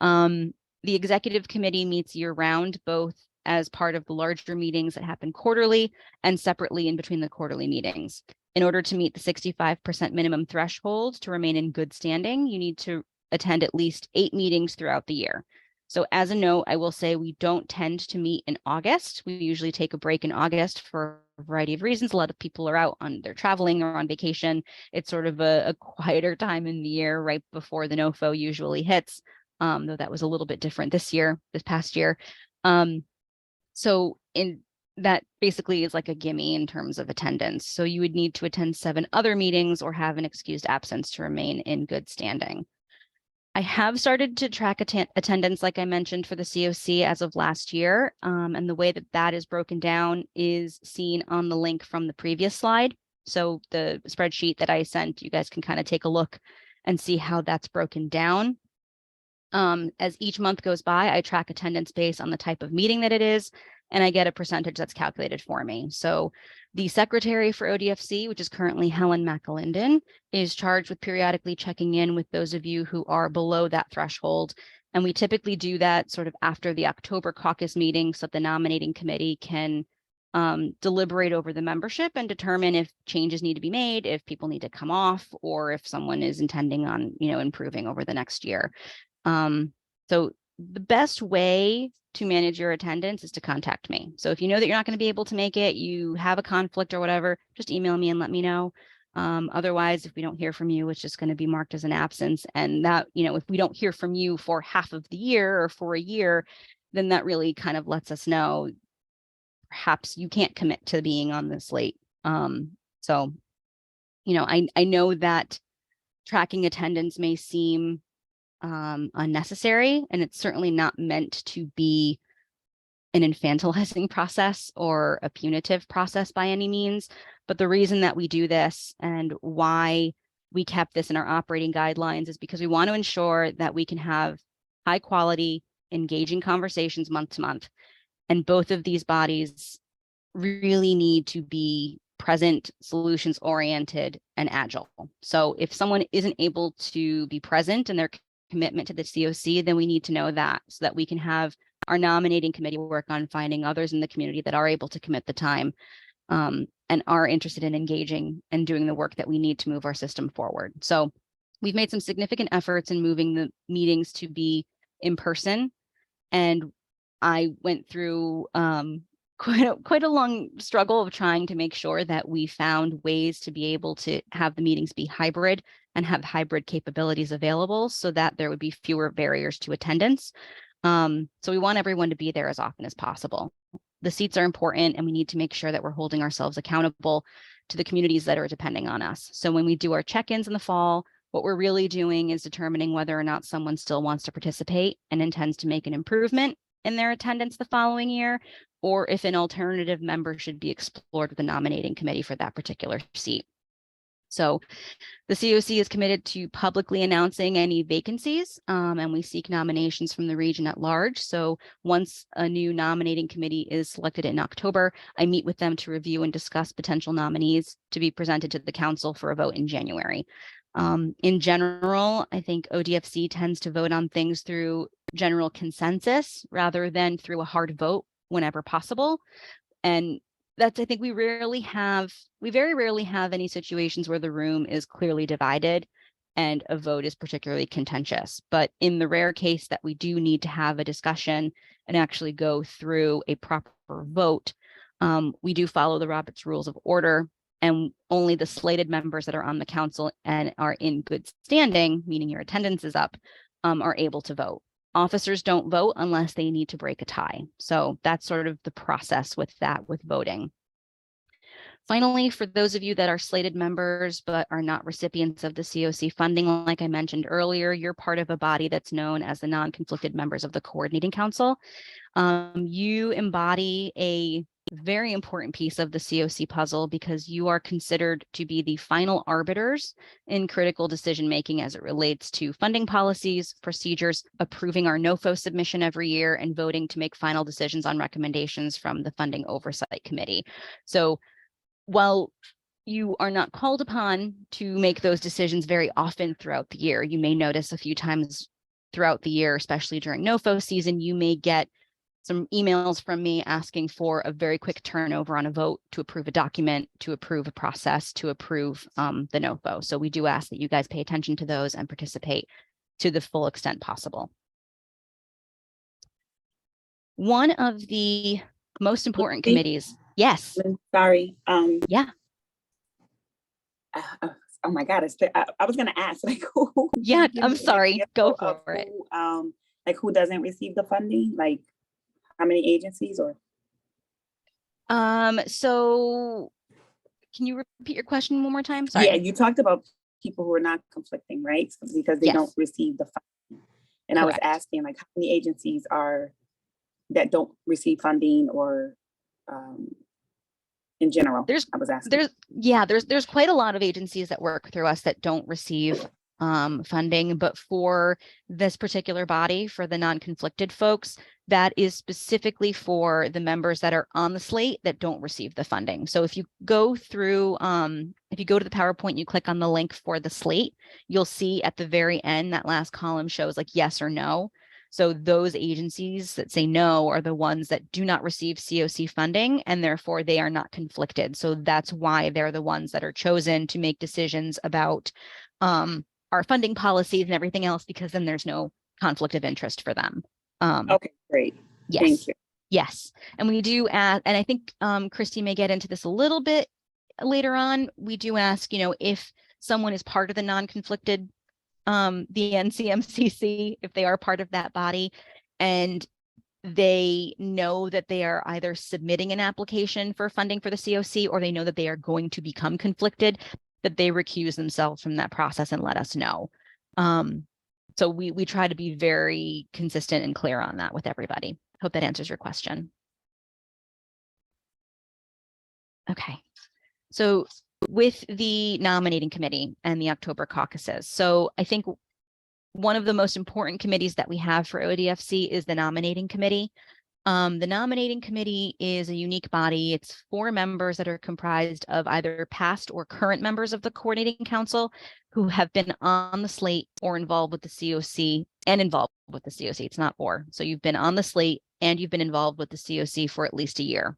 The executive committee meets year-round, both as part of the larger meetings that happen quarterly and separately in between the quarterly meetings. In order to meet the 65% minimum threshold to remain in good standing, you need to attend at least 8 meetings throughout the year. So as a note, I will say we don't tend to meet in August. We usually take a break in August for a variety of reasons. A lot of people are out they're traveling or on vacation. It's sort of a quieter time in the year right before the NOFO usually hits, though that was a little bit different this past year. So that basically is like a gimme in terms of attendance. So you would need to attend 7 other meetings or have an excused absence to remain in good standing. I have started to track attendance, like I mentioned, for the CoC as of last year. And the way that is broken down is seen on the link from the previous slide. So the spreadsheet that I sent, you guys can kind of take a look and see how that's broken down. As each month goes by, I track attendance based on the type of meeting that it is. and I get a percentage that's calculated for me. So the secretary for ODFC, which is currently Helen McAlinden, is charged with periodically checking in with those of you who are below that threshold. And we typically do that sort of after the October caucus meeting so that the nominating committee can deliberate over the membership and determine if changes need to be made, if people need to come off, or if someone is intending on, improving over the next year. So the best way to manage your attendance is to contact me. So if you know that you're not going to be able to make it, you have a conflict or whatever, just email me and let me know. Otherwise, if we don't hear from you, it's just going to be marked as an absence. And that, if we don't hear from you for half of the year or for a year, then that really kind of lets us know perhaps you can't commit to being on this slate. So, I know that tracking attendance may seem unnecessary, and it's certainly not meant to be an infantilizing process or a punitive process by any means. But the reason that we do this and why we kept this in our operating guidelines is because we want to ensure that we can have high quality, engaging conversations month to month. And both of these bodies really need to be present, solutions oriented, and agile. So if someone isn't able to be present in their commitment to the CoC, then we need to know that so that we can have our nominating committee work on finding others in the community that are able to commit the time and are interested in engaging and doing the work that we need to move our system forward. So we've made some significant efforts in moving the meetings to be in person. And I went through quite a long struggle of trying to make sure that we found ways to be able to have the meetings be hybrid and have hybrid capabilities available so that there would be fewer barriers to attendance. So we want everyone to be there as often as possible. The seats are important, and we need to make sure that we're holding ourselves accountable to the communities that are depending on us. So when we do our check-ins in the fall, what we're really doing is determining whether or not someone still wants to participate and intends to make an improvement in their attendance the following year, or if an alternative member should be explored with the nominating committee for that particular seat. So the CoC is committed to publicly announcing any vacancies, and we seek nominations from the region at large. So once a new nominating committee is selected in October, I meet with them to review and discuss potential nominees to be presented to the council for a vote in January. In general, I think ODFC tends to vote on things through general consensus rather than through a hard vote whenever possible. And that's, I think we very rarely have any situations where the room is clearly divided and a vote is particularly contentious. But in the rare case that we do need to have a discussion and actually go through a proper vote, we do follow the Robert's Rules of Order, and only the slated members that are on the council and are in good standing, meaning your attendance is up, are able to vote. Officers don't vote unless they need to break a tie. So that's sort of the process with voting. Finally, for those of you that are slated members but are not recipients of the CoC funding, like I mentioned earlier, you're part of a body that's known as the non-conflicted members of the Coordinating Council. You embody a very important piece of the CoC puzzle because you are considered to be the final arbiters in critical decision-making as it relates to funding policies, procedures, approving our NOFO submission every year, and voting to make final decisions on recommendations from the Funding Oversight Committee. So while you are not called upon to make those decisions very often throughout the year, you may notice a few times throughout the year, especially during NOFO season, you may get some emails from me asking for a very quick turnover on a vote to approve a document, to approve a process, to approve the NOFO. So we do ask that you guys pay attention to those and participate to the full extent possible. One of the most important committees. Yes. Sorry. Yeah. Oh my God! I was going to ask, like, who? Yeah, I'm sorry. Go for it. Like, who doesn't receive the funding? Like, how many agencies or? So can you repeat your question one more time? Sorry. Yeah, you talked about people who are not conflicting, right? Because they don't receive the funding. And correct. I was asking, like, how many agencies are that don't receive funding, or in general? I was asking. There's quite a lot of agencies that work through us that don't receive funding, but for this particular body, for the non-conflicted folks, that is specifically for the members that are on the slate that don't receive the funding. So if you go through, if you go to the PowerPoint, you click on the link for the slate, you'll see at the very end, that last column shows like yes or no. So those agencies that say no are the ones that do not receive CoC funding, and therefore they are not conflicted. So that's why they're the ones that are chosen to make decisions about our funding policies and everything else, because then there's no conflict of interest for them. Okay, great. Yes. Thank you. Yes. And we do ask, and I think Christy may get into this a little bit later on. We do ask, you know, if someone is part of the non-conflicted, the NCMCC, if they are part of that body, and they know that they are either submitting an application for funding for the CoC, or they know that they are going to become conflicted, that they recuse themselves from that process and let us know. So we try to be very consistent and clear on that with everybody. Hope that answers your question. Okay. So with the nominating committee and the October caucuses. So I think one of the most important committees that we have for ODFC is the nominating committee. The nominating committee is a unique body. It's 4 members that are comprised of either past or current members of the coordinating council who have been on the slate or involved with the CoC and involved with the CoC. It's not or. So you've been on the slate and you've been involved with the CoC for at least a year.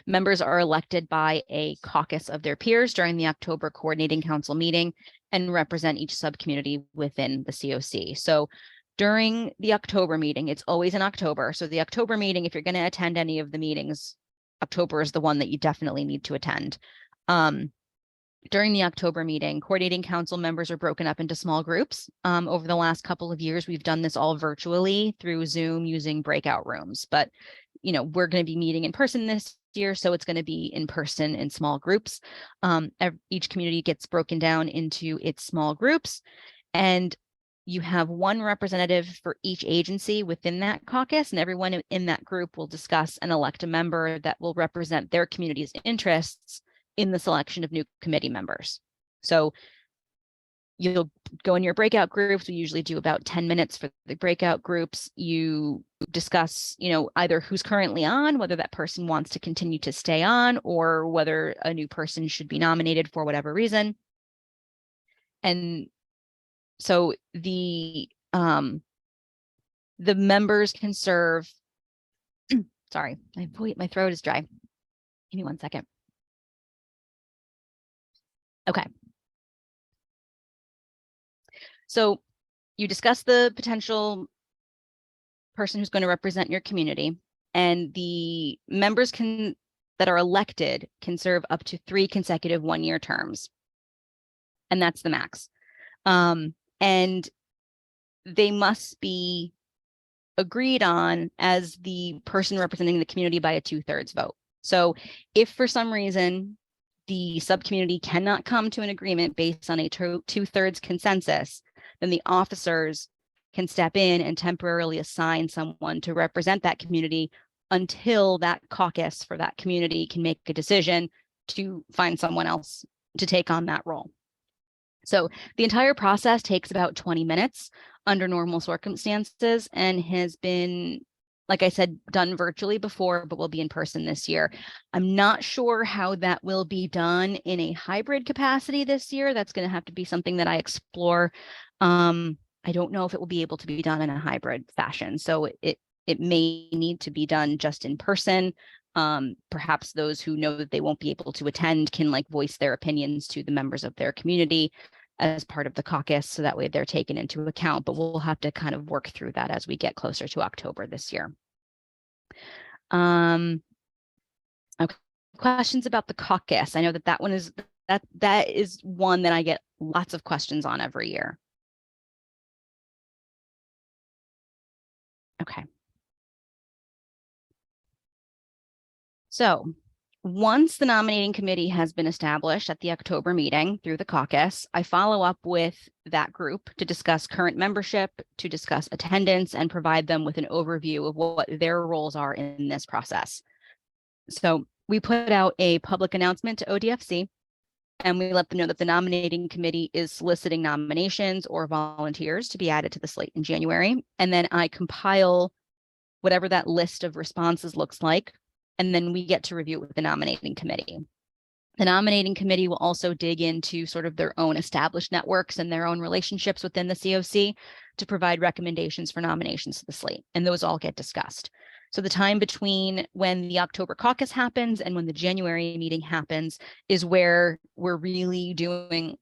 Members are elected by a caucus of their peers during the October coordinating council meeting and represent each subcommunity within the CoC. So during the October meeting, it's always in October. So the October meeting, if you're going to attend any of the meetings, October is the one that you definitely need to attend. During the October meeting, coordinating council members are broken up into small groups. Over the last couple of years, we've done this all virtually through Zoom using breakout rooms. But, you know, we're going to be meeting in person this year, so it's going to be in person in small groups. Each community gets broken down into its small groups, and you have one representative for each agency within that caucus, and everyone in that group will discuss and elect a member that will represent their community's interests in the selection of new committee members. So you'll go in your breakout groups. We usually do about 10 minutes for the breakout groups. You discuss, you know, either who's currently on, whether that person wants to continue to stay on, or whether a new person should be nominated for whatever reason. And so the members can serve. Sorry, my throat is dry. Give me 1 second. Okay. So you discuss the potential person who's going to represent your community, and the members that are elected can serve up to 3 consecutive 1-year terms. And that's the max. And they must be agreed on as the person representing the community by a 2/3 vote. So if for some reason the subcommunity cannot come to an agreement based on a 2/3 consensus, then the officers can step in and temporarily assign someone to represent that community until that caucus for that community can make a decision to find someone else to take on that role. So the entire process takes about 20 minutes under normal circumstances and has been, like I said, done virtually before, but will be in person this year. I'm not sure how that will be done in a hybrid capacity this year. That's going to have to be something that I explore. I don't know if it will be able to be done in a hybrid fashion. So it may need to be done just in person. Perhaps those who know that they won't be able to attend can like voice their opinions to the members of their community as part of the caucus, so that way they're taken into account, but we'll have to kind of work through that as we get closer to October this year. Okay. Questions about the caucus. I know that one is, that is one that I get lots of questions on every year. Okay. So once the nominating committee has been established at the October meeting through the caucus, I follow up with that group to discuss current membership, to discuss attendance, and provide them with an overview of what their roles are in this process. So we put out a public announcement to ODFC, and we let them know that the nominating committee is soliciting nominations or volunteers to be added to the slate in January. And then I compile whatever that list of responses looks like, and then we get to review it with the nominating committee. The nominating committee will also dig into sort of their own established networks and their own relationships within the CoC to provide recommendations for nominations to the slate, and those all get discussed. So the time between when the October caucus happens and when the January meeting happens is where we're really doing,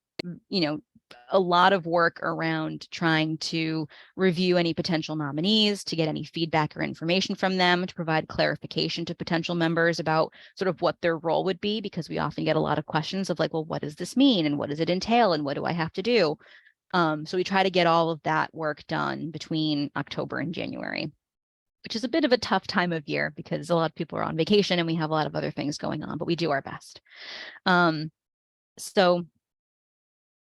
a lot of work around trying to review any potential nominees, to get any feedback or information from them, to provide clarification to potential members about sort of what their role would be, because we often get a lot of questions of like, well, what does this mean? And what does it entail? And what do I have to do? So we try to get all of that work done between October and January, which is a bit of a tough time of year because a lot of people are on vacation and we have a lot of other things going on, but we do our best. So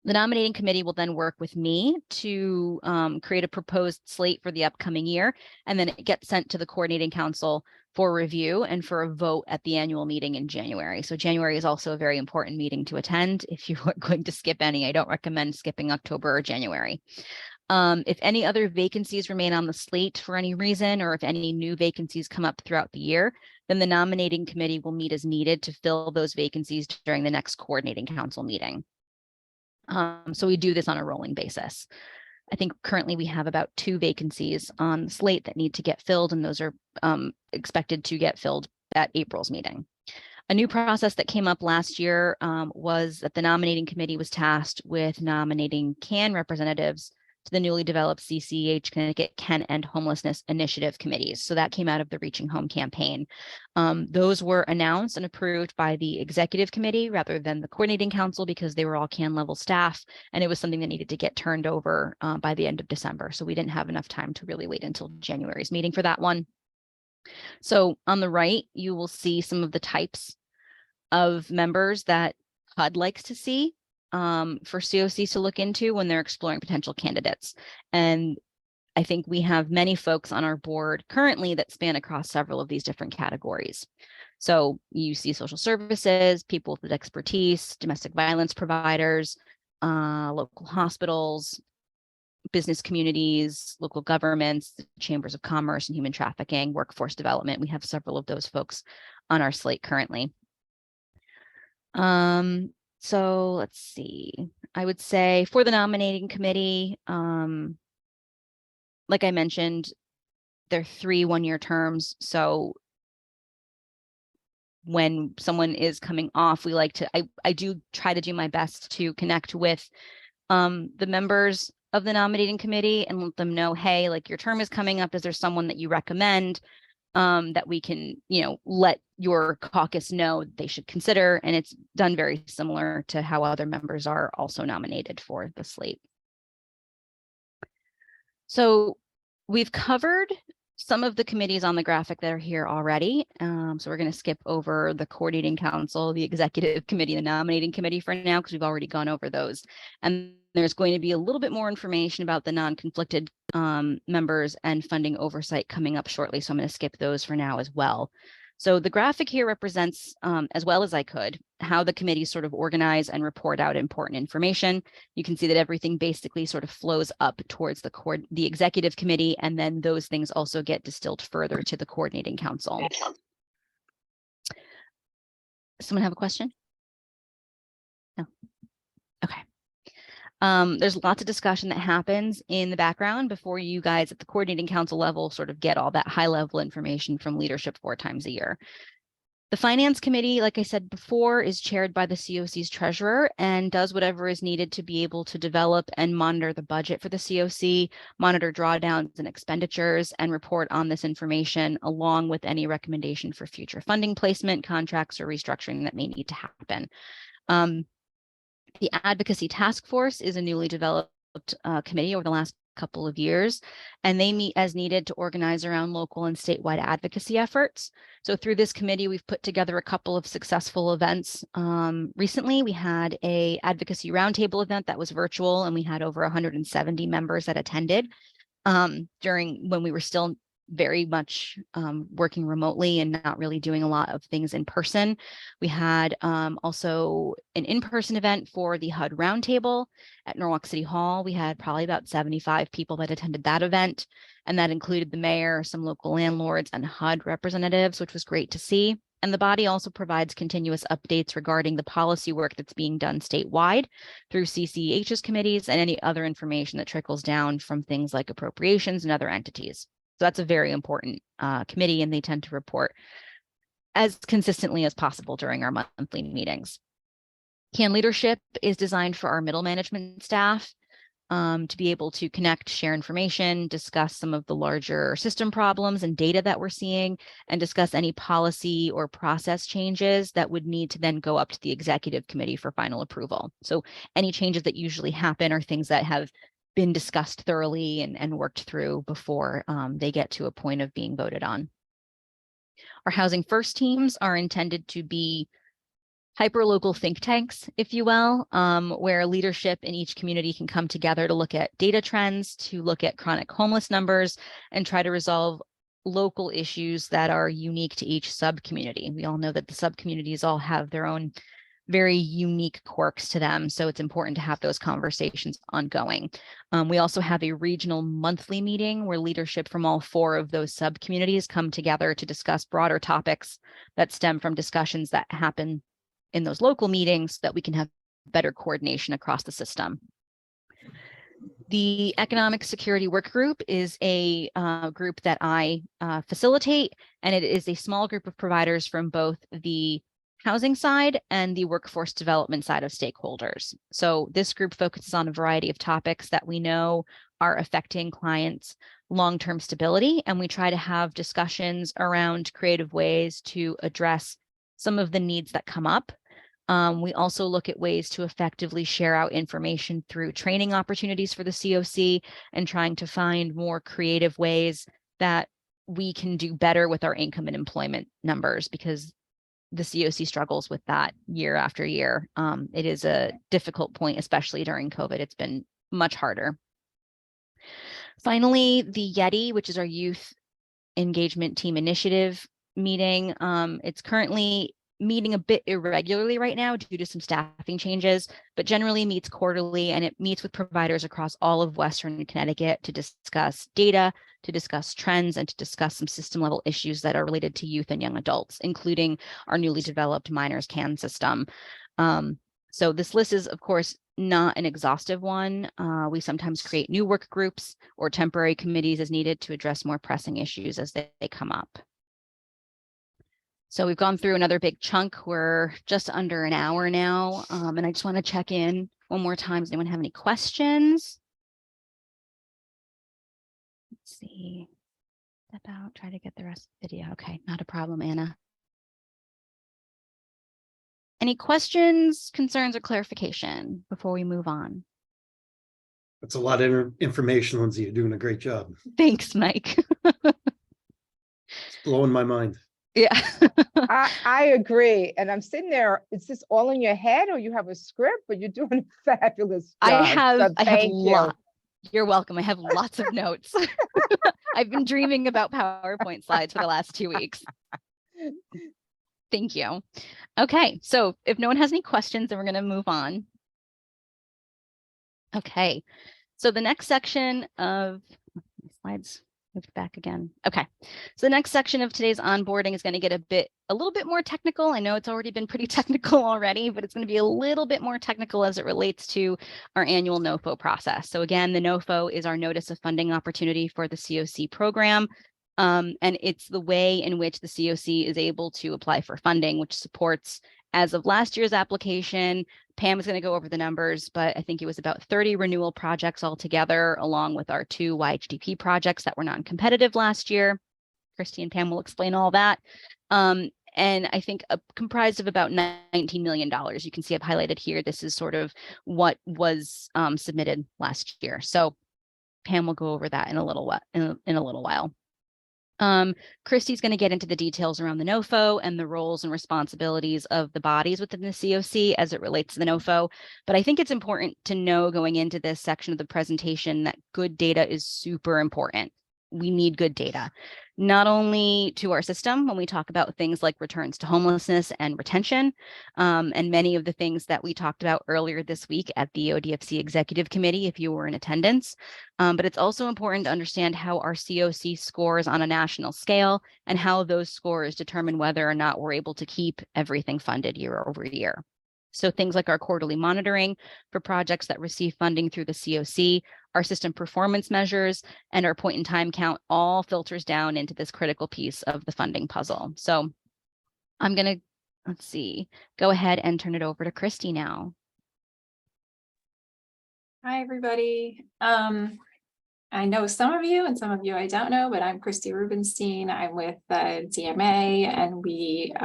the nominating committee will then work with me to create a proposed slate for the upcoming year, and then it gets sent to the coordinating council for review and for a vote at the annual meeting in January. So January is also a very important meeting to attend. If you are going to skip any, I don't recommend skipping October or January. If any other vacancies remain on the slate for any reason, or if any new vacancies come up throughout the year, then the nominating committee will meet as needed to fill those vacancies during the next coordinating council meeting. So we do this on a rolling basis. I think currently we have about 2 vacancies on the slate that need to get filled, and those are expected to get filled at April's meeting. A new process that came up last year was that the nominating committee was tasked with nominating CAN representatives to the newly developed CCH Connecticut Can End Homelessness Initiative committees. So that came out of the Reaching Home campaign. Those were announced and approved by the executive committee rather than the coordinating council because they were all CAN level staff, and it was something that needed to get turned over by the end of December. So we didn't have enough time to really wait until January's meeting for that one. So on the right, you will see some of the types of members that HUD likes to see for CoCs to look into when they're exploring potential candidates. And I think we have many folks on our board currently that span across several of these different categories. So you see social services, people with expertise, domestic violence providers, local hospitals, business communities, local governments, chambers of commerce and human trafficking, workforce development. We have several of those folks on our slate currently. So let's see, I would say for the nominating committee, like I mentioned, they're 3 one-year terms. So when someone is coming off, we like to, I do try to do my best to connect with the members of the nominating committee and let them know, hey, like your term is coming up. Is there someone that you recommend that we can, let your caucus know they should consider? And it's done very similar to how other members are also nominated for the slate. So we've covered some of the committees on the graphic that are here already. So we're going to skip over the coordinating council, the executive committee, the nominating committee for now, because we've already gone over those. And there's going to be a little bit more information about the non-conflicted members and funding oversight coming up shortly. So I'm going to skip those for now as well. So the graphic here represents, as well as I could, how the committees sort of organize and report out important information. You can see that everything basically sort of flows up towards the executive committee, and then those things also get distilled further to the coordinating council. Someone have a question? No. Okay. There's lots of discussion that happens in the background before you guys at the coordinating council level sort of get all that high level information from leadership 4 times a year. The finance committee, like I said before, is chaired by the CoC's treasurer and does whatever is needed to be able to develop and monitor the budget for the CoC, monitor drawdowns and expenditures, and report on this information along with any recommendation for future funding placement, contracts, or restructuring that may need to happen. The Advocacy Task Force is a newly developed committee over the last couple of years, and they meet as needed to organize around local and statewide advocacy efforts. So through this committee, we've put together a couple of successful events. Recently, we had an advocacy roundtable event that was virtual, and we had over 170 members that attended during when we were still very much working remotely and not really doing a lot of things in person. We had also an in-person event for the HUD Roundtable at Norwalk City Hall. We had probably about 75 people that attended that event, and that included the mayor, some local landlords, and HUD representatives, which was great to see. And the body also provides continuous updates regarding the policy work that's being done statewide through CCH's committees and any other information that trickles down from things like appropriations and other entities. So that's a very important committee, and they tend to report as consistently as possible during our monthly meetings. CAN leadership is designed for our middle management staff to be able to connect, share information, discuss some of the larger system problems and data that we're seeing, and discuss any policy or process changes that would need to then go up to the executive committee for final approval. So any changes that usually happen are things that have been discussed thoroughly and worked through before they get to a point of being voted on. Our Housing First teams are intended to be hyper-local think tanks, if you will, where leadership in each community can come together to look at data trends, to look at chronic homeless numbers, and try to resolve local issues that are unique to each sub-community. We all know that the sub-communities all have their own very unique quirks to them, so it's important to have those conversations ongoing. We also have a regional monthly meeting where leadership from all 4 of those sub-communities come together to discuss broader topics that stem from discussions that happen in those local meetings so that we can have better coordination across the system. The Economic Security Work Group is a group that I facilitate, and it is a small group of providers from both the housing side and the workforce development side of stakeholders. So this group focuses on a variety of topics that we know are affecting clients' long-term stability, and we try to have discussions around creative ways to address some of the needs that come up. We also look at ways to effectively share out information through training opportunities for the CoC and trying to find more creative ways that we can do better with our income and employment numbers, because the CoC struggles with that year after year. It is a difficult point, especially during COVID. It's been much harder. Finally, the YETI, which is our Youth Engagement Team Initiative meeting. It's currently meeting a bit irregularly right now due to some staffing changes, but generally meets quarterly, and it meets with providers across all of Western Connecticut to discuss data, to discuss trends, and to discuss some system level issues that are related to youth and young adults, including our newly developed minors CAN system. So this list is, of course, not an exhaustive one. We sometimes create new work groups or temporary committees as needed to address more pressing issues as they come up. So we've gone through another big chunk. We're just under an hour now. And I just want to check in one more time. Does anyone have any questions? Let's see. Step out, try to get the rest of the video. Okay, not a problem, Anna. Any questions, concerns, or clarification before we move on? That's a lot of information, Lindsay. You're doing a great job. Thanks, Mike. It's blowing my mind. Yeah. I agree. And I'm sitting there, is this all in your head or you have a script, but you're doing a fabulous job. I have Thank you. You're welcome. I have lots of notes. I've been dreaming about PowerPoint slides for the last 2 weeks. Thank you. Okay, so if no one has any questions, then we're going to move on. Okay, so the next section of my slides moved back again. Okay, so the next section of today's onboarding is going to get a little bit more technical. I know it's already been pretty technical already, but it's going to be a little bit more technical as it relates to our annual NOFO process. So again, the NOFO is our Notice of Funding Opportunity for the CoC program. And it's the way in which the CoC is able to apply for funding, which supports, as of last year's application, Pam is going to go over the numbers, but I think it was about 30 renewal projects altogether, along with our 2 YHDP projects that were non-competitive last year. Christy and Pam will explain all that. And I think comprised of about $19 million. You can see I've highlighted here. This is sort of what was submitted last year. So Pam will go over that in a little while. Christy's going to get into the details around the NOFO and the roles and responsibilities of the bodies within the CoC as it relates to the NOFO. But I think it's important to know going into this section of the presentation that good data is super important. we need good data, not only to our system when we talk about things like returns to homelessness and retention, and many of the things that we talked about earlier this week at the ODFC Executive Committee, if you were in attendance. But it's also important to understand how our CoC scores on a national scale and how those scores determine whether or not we're able to keep everything funded year over year. So things like our quarterly monitoring for projects that receive funding through the CoC, our system performance measures, and our point in time count all filters down into this critical piece of the funding puzzle. So I'm going to, let's see, go ahead and turn it over to Christy now. Hi, everybody. I know some of you and some of you I don't know, but I'm Christy Rubenstein. I'm with DMA, and we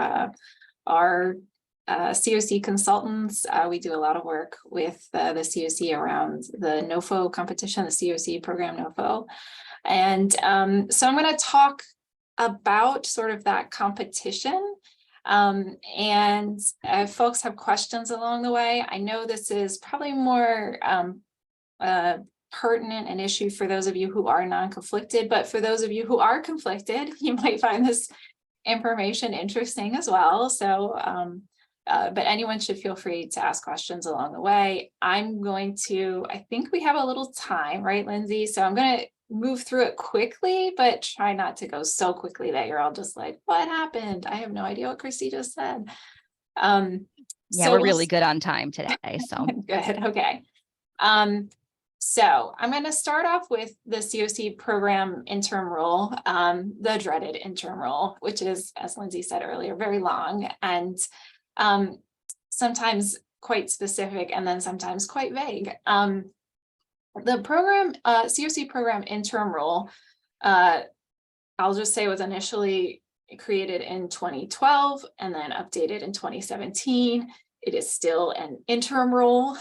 are CoC consultants. We do a lot of work with the CoC around the NOFO competition, the CoC program NOFO. And so I'm going to talk about sort of that competition. And if folks have questions along the way, I know this is probably more pertinent an issue for those of you who are non-conflicted, but for those of you who are conflicted, you might find this information interesting as well. So but anyone should feel free to ask questions along the way. I'm going to, I think we have a little time, right, Lindsay? So I'm going to move through it quickly, but try not to go so quickly that you're all just like, what happened? I have no idea what Christy just said. Yeah, so we're really good on time today. So good. Okay. So I'm going to start off with the CoC program interim rule, the dreaded interim rule, which is, as Lindsay said earlier, very long and sometimes quite specific and then sometimes quite vague. The program, CoC program interim rule, I'll just say was initially created in 2012 and then updated in 2017. It is still an interim rule.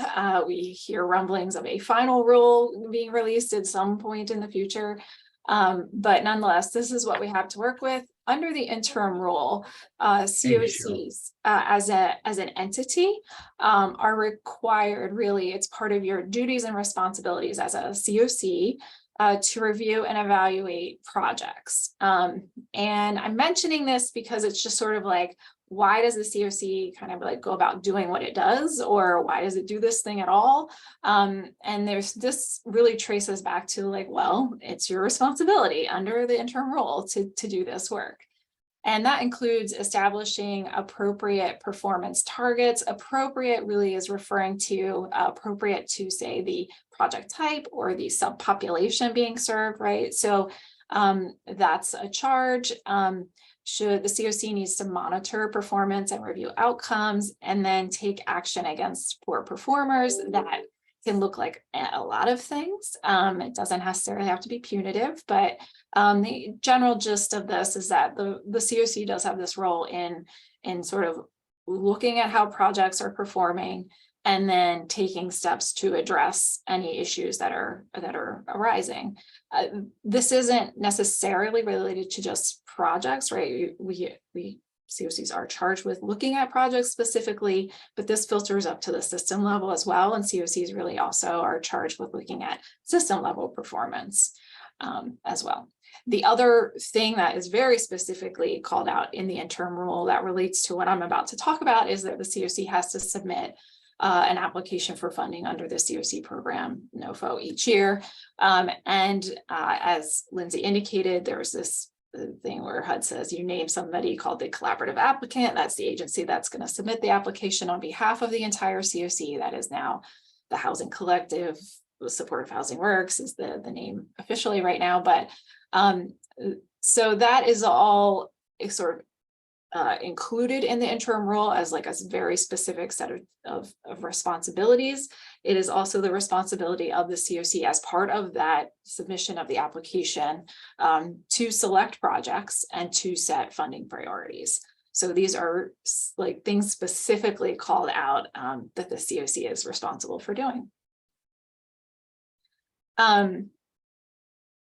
We hear rumblings of a final rule being released at some point in the future. But nonetheless, this is what we have to work with. Under the interim rule, CoCs as an entity are required, really, it's part of your duties and responsibilities as a CoC to review and evaluate projects. And I'm mentioning this because it's just sort of like, why does the CoC kind of like go about doing what it does, or why does it do this thing at all? And this really traces back to like, well, it's your responsibility under the interim rule to do this work. And that includes establishing appropriate performance targets. Appropriate really is referring to appropriate to, say, the project type or the subpopulation being served, right? So that's a charge. Should the CoC needs to monitor performance and review outcomes and then take action against poor performers. That can look like a lot of things. It doesn't necessarily have to be punitive, but the general gist of this is that the CoC does have this role in sort of looking at how projects are performing and then taking steps to address any issues that are arising. This isn't necessarily related to just projects, right? We CoCs are charged with looking at projects specifically, but this filters up to the system level as well. And CoCs really also are charged with looking at system level performance as well. The other thing that is very specifically called out in the interim rule that relates to what I'm about to talk about is that the CoC has to submit an application for funding under the CoC program NOFO each year. As Lindsay indicated, there's this thing where HUD says you name somebody called the collaborative applicant. That's the agency that's going to submit the application on behalf of the entire CoC. That is now the Housing Collective. Supportive Housing Works is the name officially right now. But so that is all sort of included in the interim rule as like a very specific set of responsibilities. It is also the responsibility of the CoC as part of that submission of the application to select projects and to set funding priorities. So these are like things specifically called out that the CoC is responsible for doing.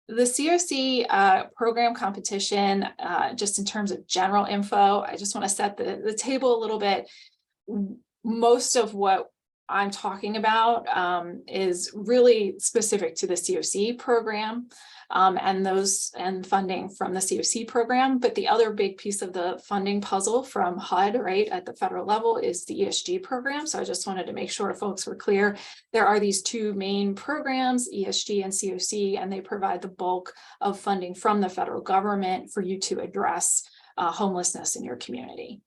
The CoC program competition, just in terms of general info, I just want to set the table a little bit. Most of what I'm talking about is really specific to the CoC program. and funding from the CoC program. But the other big piece of the funding puzzle from HUD, right, at the federal level is the ESG program. So I just wanted to make sure folks were clear. There are these two main programs, ESG and CoC, and they provide the bulk of funding from the federal government for you to address homelessness in your community.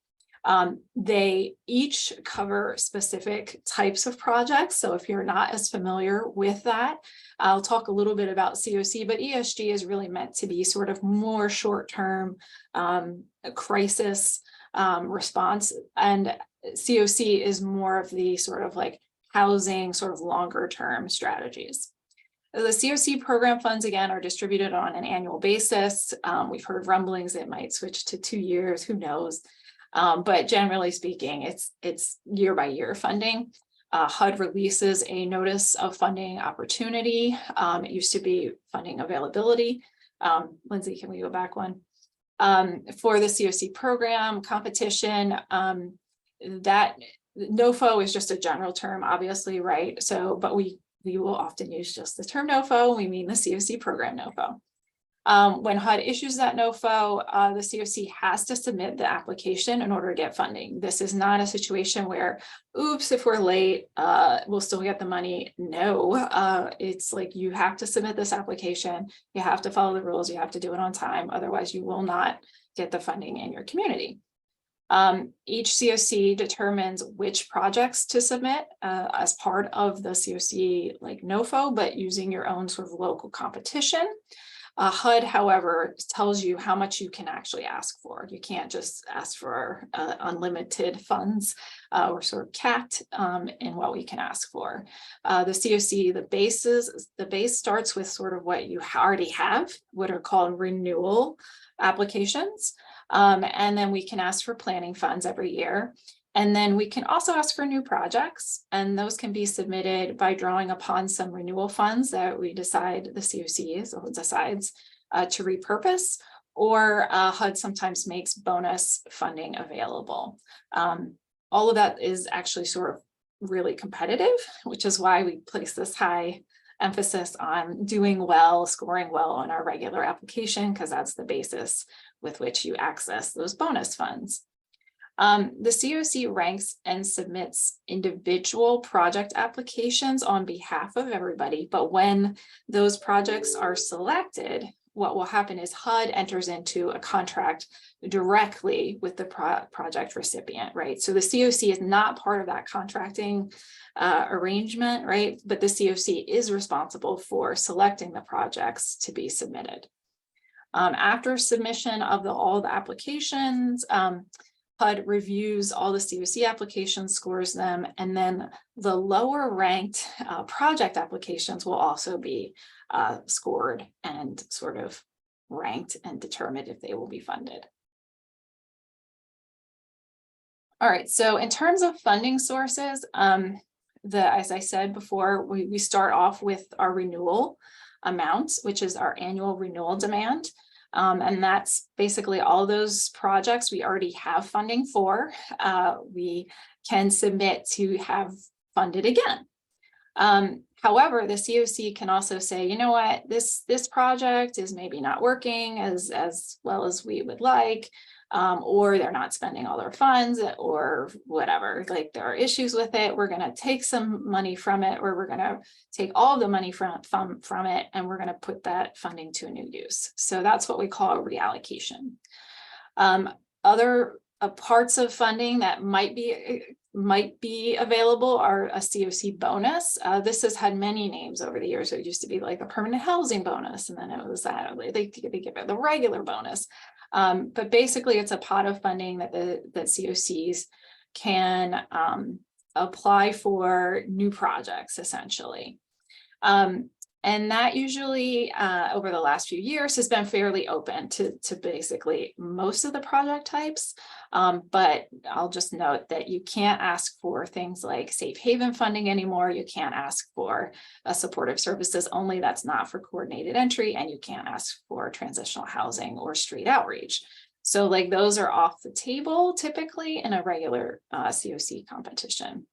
They each cover specific types of projects. So if you're not as familiar with that, I'll talk a little bit about CoC, but ESG is really meant to be sort of more short-term crisis response. And CoC is more of the sort of like housing, sort of longer-term strategies. The CoC program funds, again, are distributed on an annual basis. We've heard rumblings it might switch to 2 years, who knows? But generally speaking, it's year by year funding. HUD releases a notice of funding opportunity. It used to be funding availability. Lindsay, can we go back one? For the CoC program competition, that NOFO is just a general term, obviously, right? So, but we will often use just the term NOFO. We mean the CoC program NOFO. When HUD issues that NOFO, the CoC has to submit the application in order to get funding. This is not a situation where, oops, if we're late, we'll still get the money. No, it's like you have to submit this application. You have to follow the rules. You have to do it on time. Otherwise, you will not get the funding in your community. Each CoC determines which projects to submit as part of the CoC like NOFO, but using your own sort of local competition. HUD, however, tells you how much you can actually ask for. You can't just ask for unlimited funds. We're sort of capped in what we can ask for. The CoC, the base starts with sort of what you already have, what are called renewal applications. And then we can ask for planning funds every year. And then we can also ask for new projects, and those can be submitted by drawing upon some renewal funds that we decide, the CoC decides to repurpose, or HUD sometimes makes bonus funding available. All of that is actually sort of really competitive, which is why we place this high emphasis on doing well, scoring well on our regular application, because that's the basis with which you access those bonus funds. The CoC ranks and submits individual project applications on behalf of everybody, but when those projects are selected, what will happen is HUD enters into a contract directly with the project recipient, right? So the CoC is not part of that contracting arrangement, right? But the CoC is responsible for selecting the projects to be submitted. After submission of all the applications, HUD reviews all the CoC applications, scores them, and then the lower ranked project applications will also be scored and sort of ranked and determined if they will be funded. All right, so in terms of funding sources, as I said before, we start off with our renewal amounts, which is our annual renewal demand. And that's basically all those projects we already have funding for, we can submit to have funded again. However, the CoC can also say, you know what, this project is maybe not working as well as we would like, or they're not spending all their funds or whatever, like there are issues with it. We're going to take some money from it, or we're going to take all of the money from it, and we're going to put that funding to a new use. So that's what we call a reallocation. Other parts of funding that might be available are a CoC bonus. This has had many names over the years. It used to be like a permanent housing bonus, and then it was that they give it the regular bonus. But basically, it's a pot of funding that CoCs can apply for new projects, essentially. And that usually, over the last few years, has been fairly open to basically most of the project types. But I'll just note that you can't ask for things like safe haven funding anymore. You can't ask for supportive services only. That's not for coordinated entry. And you can't ask for transitional housing or street outreach. So like those are off the table typically in a regular CoC competition.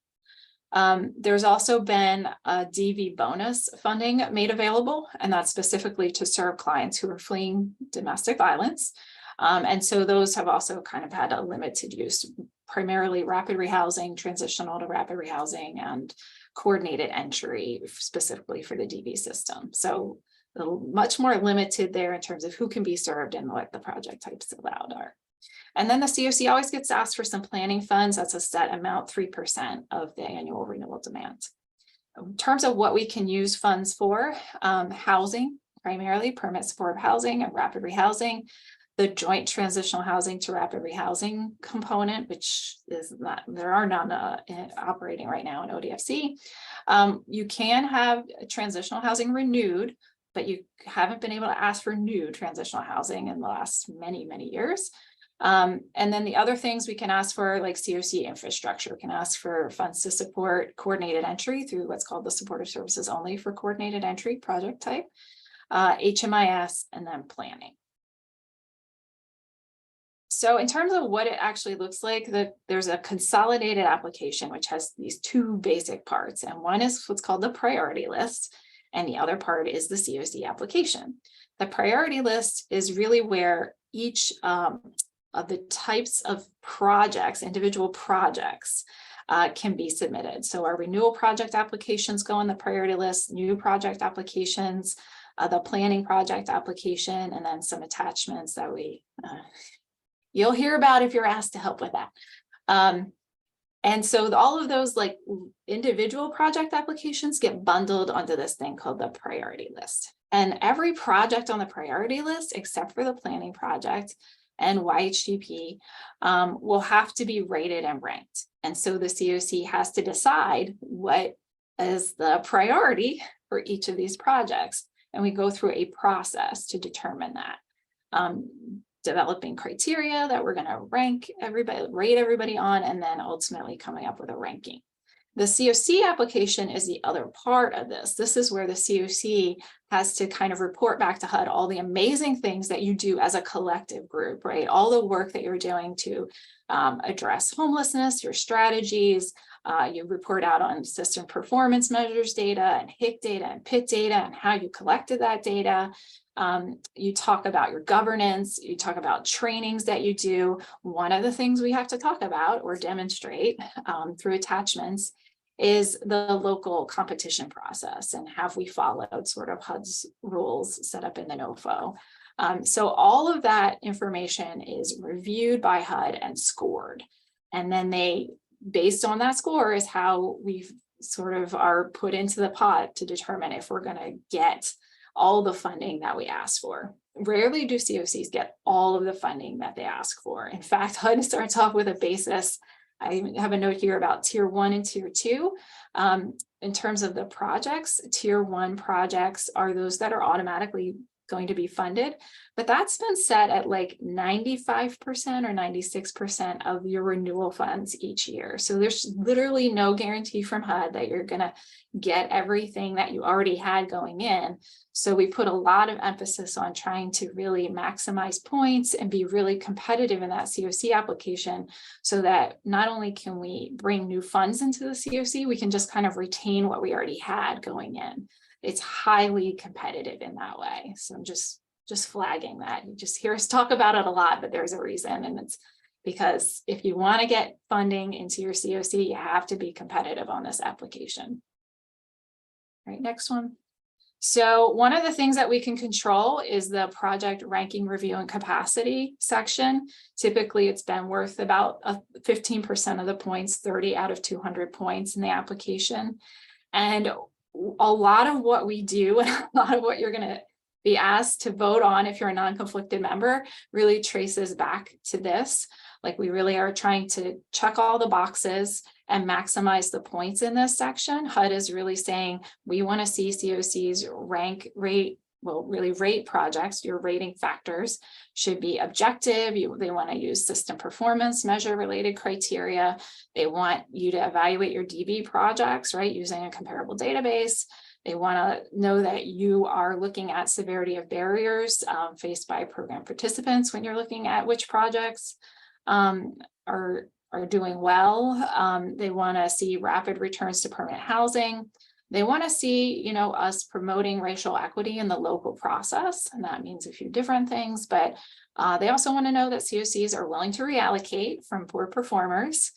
There's also been a DV bonus funding made available, and that's specifically to serve clients who are fleeing domestic violence. And so those have also kind of had a limited use, primarily rapid rehousing, transitional to rapid rehousing, and coordinated entry specifically for the DV system. So much more limited there in terms of who can be served and what the project types allowed are. And then the CoC always gets asked for some planning funds. That's a set amount, 3% of the annual renewal demand. In terms of what we can use funds for, housing, primarily permit supportive housing and rapid rehousing, the joint transitional housing to rapid rehousing component, which is not, there are none operating right now in ODFC. You can have transitional housing renewed, but you haven't been able to ask for new transitional housing in the last many, many years. And then the other things we can ask for, like CoC infrastructure, we can ask for funds to support coordinated entry through what's called the supportive services only for coordinated entry project type, HMIS, and then planning. So in terms of what it actually looks like, there's a consolidated application, which has these two basic parts. And one is what's called the priority list, and the other part is the CoC application. The priority list is really where each of the types of projects, individual projects, can be submitted. So our renewal project applications go on the priority list, new project applications, the planning project application, and then some attachments that you'll hear about if you're asked to help with that. And so all of those like individual project applications get bundled onto this thing called the priority list. And every project on the priority list, except for the planning project and YHGP, will have to be rated and ranked. And so the CoC has to decide what is the priority for each of these projects. And we go through a process to determine that. Developing criteria that we're going to rank everybody, rate everybody on, and then ultimately coming up with a ranking. The CoC application is the other part of this. This is where the CoC has to kind of report back to HUD all the amazing things that you do as a collective group, right? All the work that you're doing to address homelessness, your strategies. You report out on system performance measures data and HIC data and PIT data and how you collected that data. You talk about your governance, you talk about trainings that you do. One of the things we have to talk about or demonstrate through attachments is the local competition process and have we followed sort of HUD's rules set up in the NOFO. So all of that information is reviewed by HUD and scored. And then based on that score is how we sort of are put into the pot to determine if we're going to get all the funding that we ask for. Rarely do CoCs get all of the funding that they ask for. In fact, HUD starts off with a basis. I have a note here about tier 1 and tier 2. In terms of the projects, tier 1 projects are those that are automatically going to be funded, but that's been set at like 95% or 96% of your renewal funds each year. So there's literally no guarantee from HUD that you're going to get everything that you already had going in. So we put a lot of emphasis on trying to really maximize points and be really competitive in that CoC application so that not only can we bring new funds into the CoC, we can just kind of retain what we already had going in. It's highly competitive in that way. So I'm just flagging that. You just hear us talk about it a lot, but there's a reason. And it's because if you want to get funding into your CoC, you have to be competitive on this application. All right, next one. So one of the things that we can control is the project ranking, review, and capacity section. Typically, it's been worth about 15% of the points, 30 out of 200 points in the application. And a lot of what we do and a lot of what you're going to be asked to vote on if you're a non-conflicted member really traces back to this. Like we really are trying to check all the boxes and maximize the points in this section. HUD is really saying we want to see CoCs rate projects. Your rating factors should be objective. They want to use system performance measure related criteria. They want you to evaluate your DB projects, right, using a comparable database. They want to know that you are looking at severity of barriers faced by program participants when you're looking at which projects are doing well. They want to see rapid returns to permanent housing. They want to see, you know, us promoting racial equity in the local process, and that means a few different things, but they also want to know that COCs are willing to reallocate from poor performers.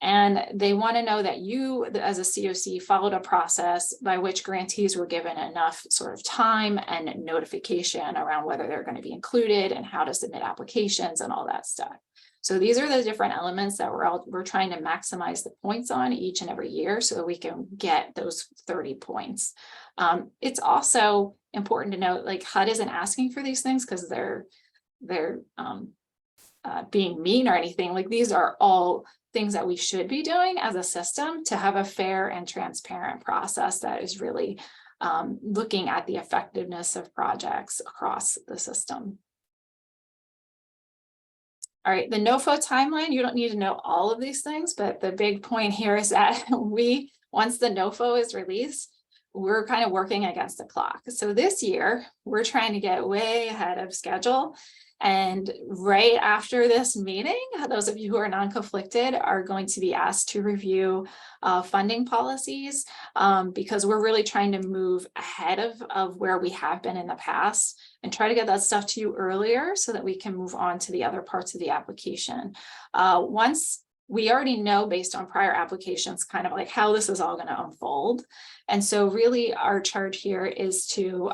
And they want to know that you, as a COC, followed a process by which grantees were given enough sort of time and notification around whether they're going to be included and how to submit applications and all that stuff. So these are the different elements that we're trying to maximize the points on each and every year so that we can get those 30 points. It's also important to note, like, HUD isn't asking for these things because they're being mean or anything. Like, these are all things that we should be doing as a system to have a fair and transparent process that is really looking at the effectiveness of projects across the system. All right, the NOFO timeline, you don't need to know all of these things, but the big point here is that once the NOFO is released, we're kind of working against the clock. So this year, we're trying to get way ahead of schedule. And right after this meeting, those of you who are non-conflicted are going to be asked to review funding policies because we're really trying to move ahead of where we have been in the past and try to get that stuff to you earlier so that we can move on to the other parts of the application. Once we already know based on prior applications kind of like how this is all going to unfold. And so really our charge here is to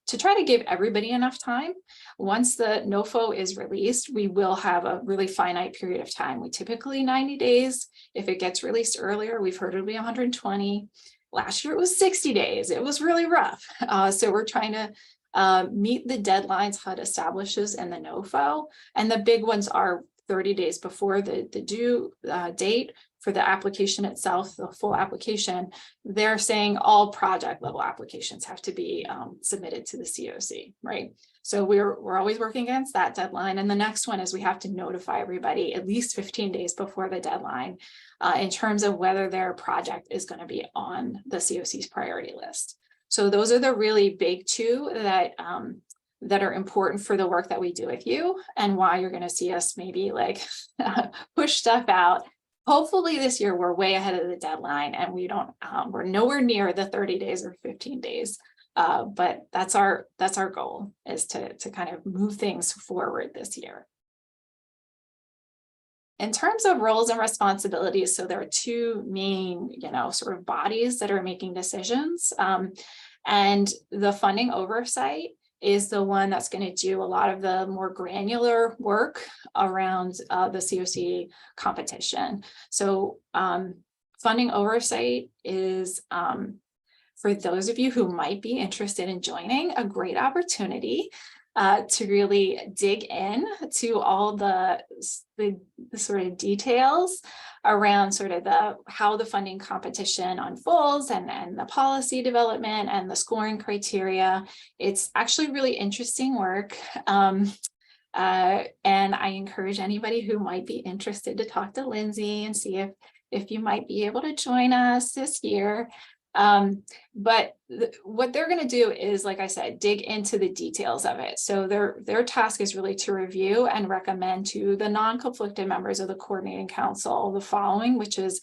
try to give everybody enough time. Once the NOFO is released, we will have a really finite period of time. We typically 90 days. If it gets released earlier, we've heard it'll be 120. Last year it was 60 days. It was really rough. So we're trying to meet the deadlines HUD establishes in the NOFO. And the big ones are 30 days before the due date for the application itself, the full application. They're saying all project level applications have to be submitted to the CoC, right? So we're always working against that deadline. And the next one is we have to notify everybody at least 15 days before the deadline in terms of whether their project is going to be on the CoC's priority list. So those are the really big two that are important for the work that we do with you and why you're going to see us maybe like push stuff out. Hopefully this year we're way ahead of the deadline and we don't, we're nowhere near the 30 days or 15 days. But that's our goal, is to kind of move things forward this year. In terms of roles and responsibilities, so there are two main, sort of bodies that are making decisions. And the funding oversight is the one that's going to do a lot of the more granular work around the CoC competition. So funding oversight is, for those of you who might be interested in joining, a great opportunity to really dig in to all the sort of details around sort of how the funding competition unfolds and the policy development and the scoring criteria. It's actually really interesting work. And I encourage anybody who might be interested to talk to Lindsay and see if you might be able to join us this year. But what they're going to do is, like I said, dig into the details of it. So their task is really to review and recommend to the non-conflicted members of the coordinating council the following, which is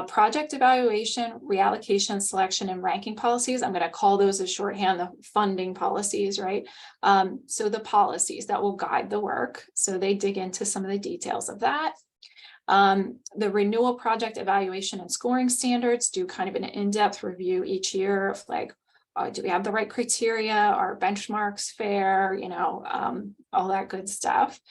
project evaluation, reallocation, selection, and ranking policies. I'm going to call those as shorthand the funding policies, right? So the policies that will guide the work. So they dig into some of the details of that. The renewal project evaluation and scoring standards, do kind of an in-depth review each year of like, do we have the right criteria? Are benchmarks fair? All that good stuff.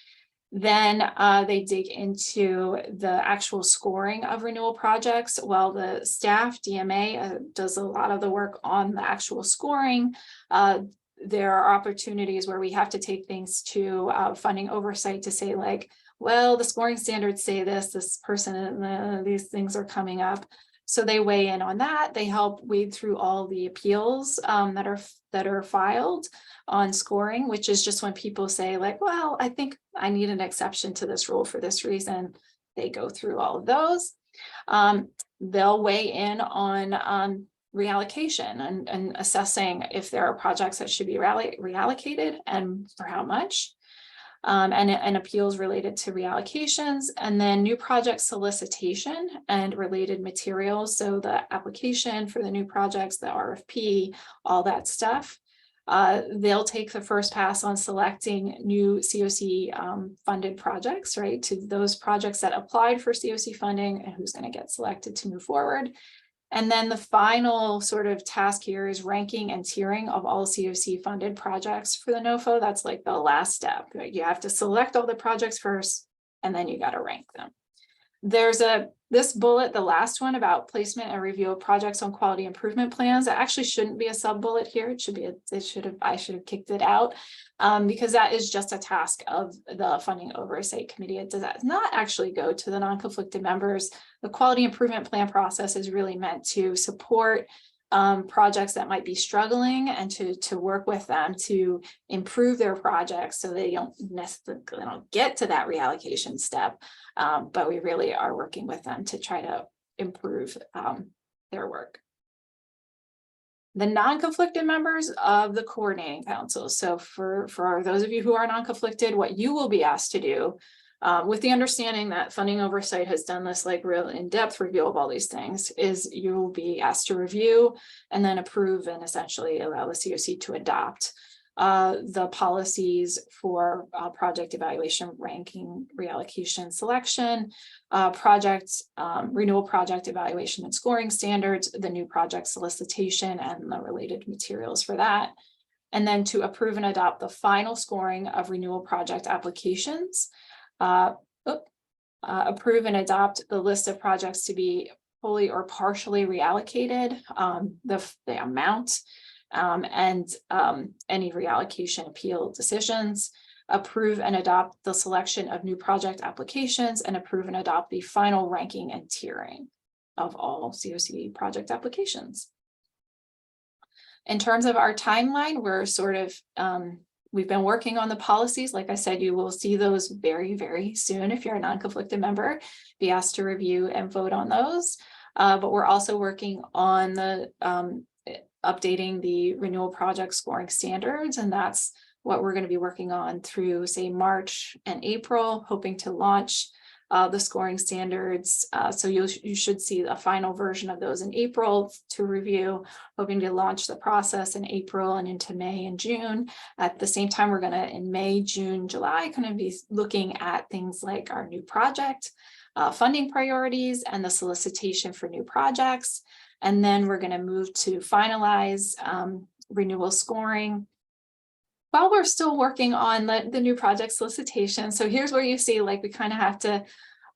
Then they dig into the actual scoring of renewal projects. While the staff DMA does a lot of the work on the actual scoring, there are opportunities where we have to take things to funding oversight to say like, well, the scoring standards say this person, these things are coming up. So they weigh in on that. They help wade through all the appeals that are filed on scoring, which is just when people say like, well, I think I need an exception to this rule for this reason. They go through all of those. They'll weigh in on reallocation and assessing if there are projects that should be reallocated and for how much. and appeals related to reallocations, and then new project solicitation and related materials. So the application for the new projects, the RFP, all that stuff. They'll take the first pass on selecting new CoC funded projects, right? To those projects that applied for CoC funding and who's going to get selected to move forward. And then the final sort of task here is ranking and tiering of all CoC funded projects for the NOFO. That's like the last step, right? You have to select all the projects first, and then you got to rank them. There's this bullet, the last one, about placement and review of projects on quality improvement plans. That actually shouldn't be a sub bullet here. It should be I should have kicked it out, because that is just a task of the funding oversight committee. It does not actually go to the non-conflicted members. The quality improvement plan process is really meant to support projects that might be struggling, and to work with them to improve their projects so they don't necessarily get to that reallocation step. But we really are working with them to try to improve their work. The non-conflicted members of the coordinating council. So for those of you who are non-conflicted, what you will be asked to do, with the understanding that funding oversight has done this like real in-depth review of all these things, is you will be asked to review and then approve and essentially allow the CoC to adopt the policies for project evaluation, ranking, reallocation, selection, renewal project evaluation and scoring standards, the new project solicitation and the related materials for that. And then to approve and adopt the final scoring of renewal project applications. Approve and adopt the list of projects to be fully or partially reallocated, the amount, and any reallocation appeal decisions. Approve and adopt the selection of new project applications, and approve and adopt the final ranking and tiering of all CoC project applications. In terms of our timeline, we're sort of we've been working on the policies. Like I said, you will see those very, very soon. If you're a non-conflicted member, be asked to review and vote on those. But we're also working on the updating the renewal project scoring standards. And that's what we're going to be working on through, say, March and April, hoping to launch the scoring standards. So you should see a final version of those in April to review, hoping to launch the process in April and into May and June. At the same time, we're going to, in May, June, July, kind of be looking at things like our new project funding priorities and the solicitation for new projects. And then we're going to move to finalize renewal scoring while we're still working on the new project solicitation. So here's where you see, like, we kind of have to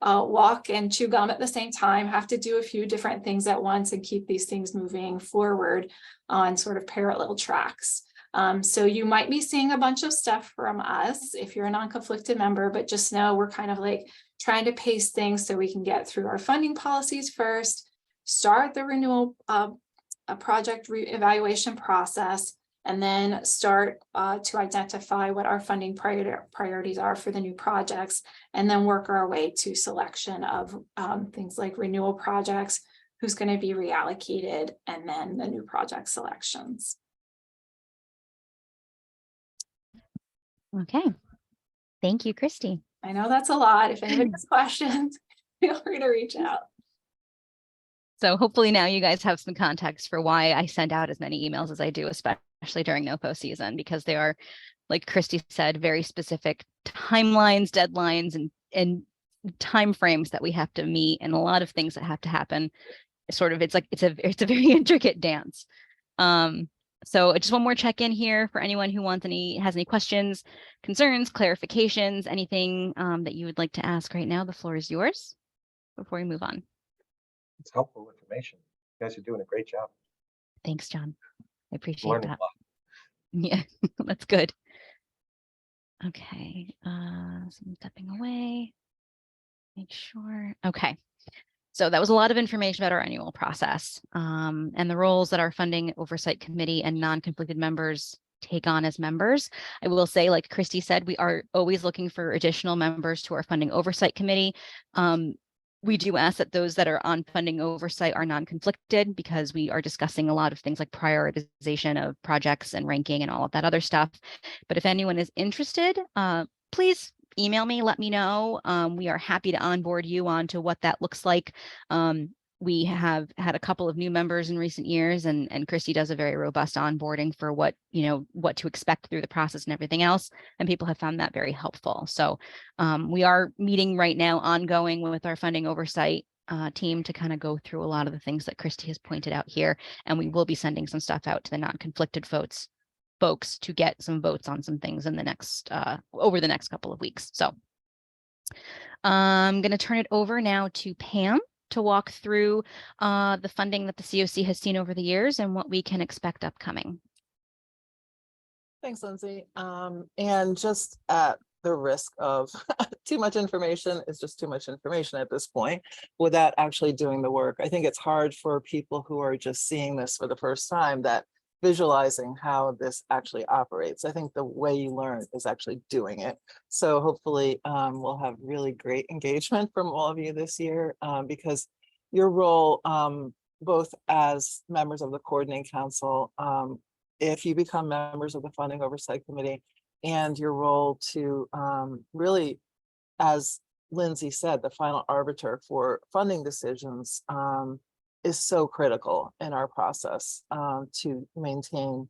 walk and chew gum at the same time, have to do a few different things at once and keep these things moving forward on sort of parallel tracks. So you might be seeing a bunch of stuff from us if you're a non-conflicted member, but just know we're kind of like trying to pace things so we can get through our funding policies first, start the renewal project evaluation process, and then start to identify what our funding priorities are for the new projects, and then work our way to selection of things like renewal projects, who's going to be reallocated, and then the new project selections. Okay. Thank you, Christy. I know that's a lot. If anybody has questions, feel free to reach out. So hopefully now you guys have some context for why I send out as many emails as I do, especially during NOFO season, because they are, like Christy said, very specific timelines, deadlines, and timeframes that we have to meet, and a lot of things that have to happen. Sort of, it's a very intricate dance. So just one more check-in here for anyone who has any questions, concerns, clarifications, anything that you would like to ask right now. The floor is yours before we move on. It's helpful information. You guys are doing a great job. Thanks, John. I appreciate Learning that. a lot. Yeah, that's good. Okay, so I'm stepping away. Make sure. Okay. So that was a lot of information about our annual process and the roles that our funding oversight committee and non-conflicted members take on as members. I will say, like Christy said, we are always looking for additional members to our funding oversight committee. We do ask that those that are on funding oversight are non-conflicted, because we are discussing a lot of things like prioritization of projects and ranking and all of that other stuff. But if anyone is interested, please email me, let me know. We are happy to onboard you onto what that looks like. We have had a couple of new members in recent years, and Christy does a very robust onboarding for what to expect through the process and everything else. And people have found that very helpful. So we are meeting right now ongoing with our funding oversight team to kind of go through a lot of the things that Christy has pointed out here. And we will be sending some stuff out to the non-conflicted folks to get some votes on some things in the next over the next couple of weeks. So I'm going to turn it over now to Pam to walk through the funding that the CoC has seen over the years and what we can expect upcoming. Thanks, Lindsay. And just at the risk of too much information, it's just too much information at this point without actually doing the work. I think it's hard for people who are just seeing this for the first time that visualizing how this actually operates. I think the way you learn is actually doing it. So hopefully we'll have really great engagement from all of you this year because your role, both as members of the coordinating council, if you become members of the funding oversight committee, and your role to really, as Lindsay said, the final arbiter for funding decisions is so critical in our process to maintain,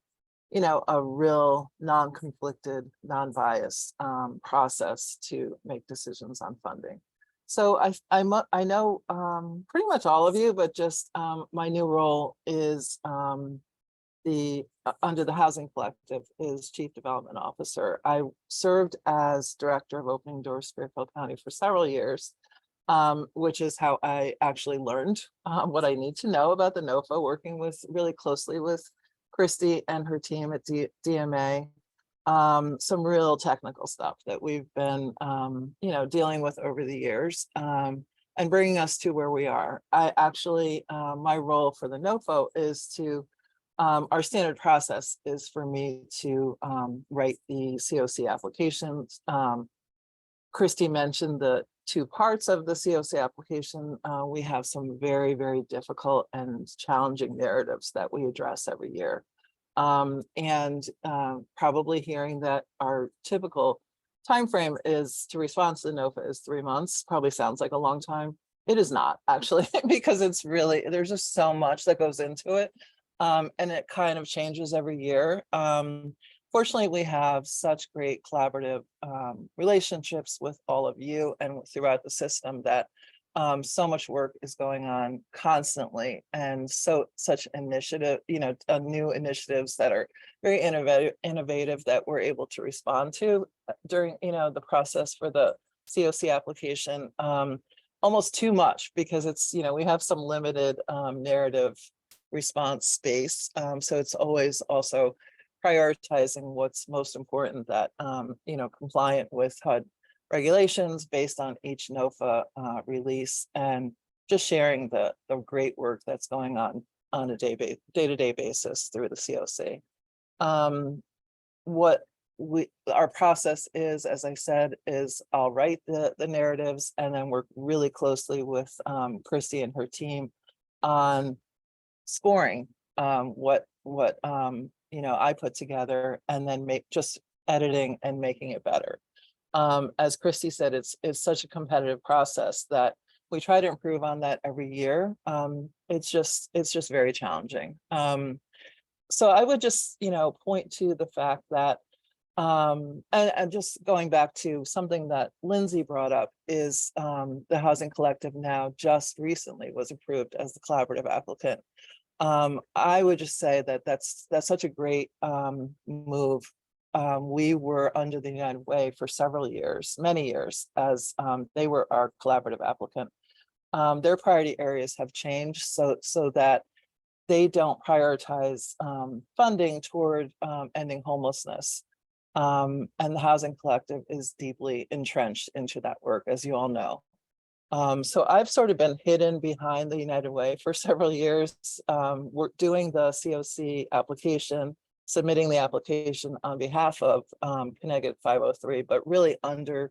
a real non-conflicted, non-biased process to make decisions on funding. So I know pretty much all of you, but just my new role is under the Housing Collective is Chief Development Officer. I served as Director of Opening Doors Fairfield County for several years, which is how I actually learned what I need to know about the NOFA, working really closely with Christy and her team at DMA. Some real technical stuff that we've been, dealing with over the years and bringing us to where we are. I actually, my role for the NOFA is to our standard process is for me to write the CoC applications. Christy mentioned the two parts of the CoC application. We have some very, very difficult and challenging narratives that we address every year. Probably hearing that our typical timeframe is to respond to the NOFA is 3 months, probably sounds like a long time. It is not actually, because it's really, there's just so much that goes into it. And it kind of changes every year. Fortunately, we have such great collaborative relationships with all of you and throughout the system that so much work is going on constantly, and such initiative, new initiatives that are very innovative that we're able to respond to during, the process for the CoC application. Almost too much because it's, we have some limited narrative response space. So it's always also prioritizing what's most important that, compliant with HUD regulations based on each NOFA release, and just sharing the great work that's going on a day-to-day basis through the CoC. What our process is, as I said, is I'll write the narratives and then work really closely with Christy and her team on scoring what I put together, and then just editing and making it better. As Christy said, it's such a competitive process that we try to improve on that every year. It's just very challenging. So I would just point to the fact that and just going back to something that Lindsay brought up is the Housing Collective now just recently was approved as the collaborative applicant. I would just say that that's such a great move. We were under the United Way for several years, many years, as they were our collaborative applicant. Their priority areas have changed so that they don't prioritize funding toward ending homelessness. And the Housing Collective is deeply entrenched into that work, as you all know. So I've sort of been hidden behind the United Way for several years. We're doing the CoC application, submitting the application on behalf of CT-503, but really under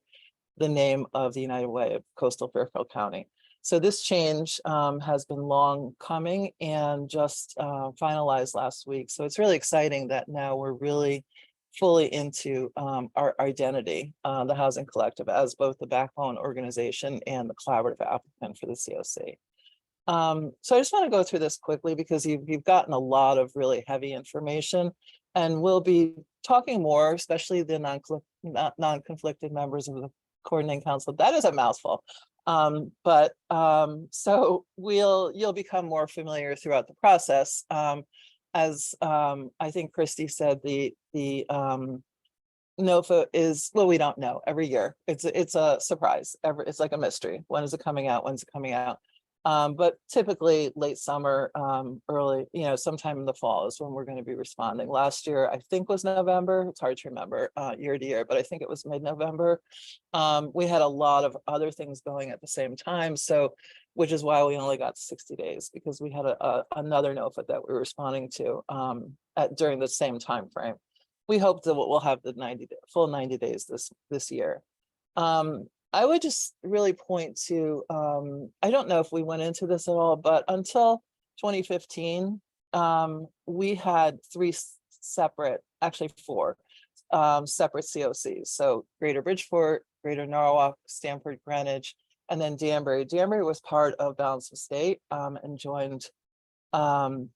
the name of the United Way of Coastal Fairfield County. So this change has been long coming and just finalized last week. So it's really exciting that now we're really fully into our identity, the Housing Collective, as both the backbone organization and the collaborative applicant for the CoC. So I just want to go through this quickly because you've gotten a lot of really heavy information, and we'll be talking more, especially the non-conflicted members of the coordinating council. That is a mouthful. So you'll become more familiar throughout the process. As I think Christy said, the NOFA is, well, we don't know every year. It's a surprise. It's like a mystery. When is it coming out? When's it coming out? But typically late summer, early, sometime in the fall is when we're going to be responding. Last year, I think was November. It's hard to remember year to year, but I think it was mid-November. We had a lot of other things going at the same time. So, which is why we only got 60 days, because we had another NOFA that we were responding to during the same time frame. We hope that we'll have the full 90 days this year. I would just really point to, I don't know if we went into this at all, but until 2015, we had actually four separate CoCs. So Greater Bridgeport, Greater Norwalk, Stamford, Greenwich, and then Danbury. Danbury was part of Balance of State and joined ODFC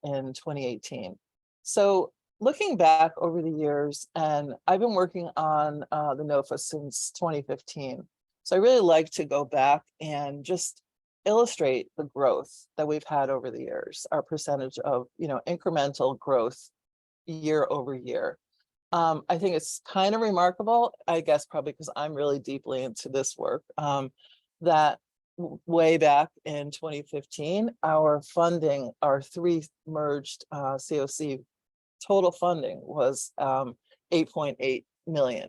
in 2018. So looking back over the years, and I've been working on the NOFA since 2015. So I really like to go back and just illustrate the growth that we've had over the years, our percentage of, incremental growth year over year. I think it's kind of remarkable, I guess, probably because I'm really deeply into this work, that way back in 2015, our funding, our three merged CoC total funding was 8.8 million.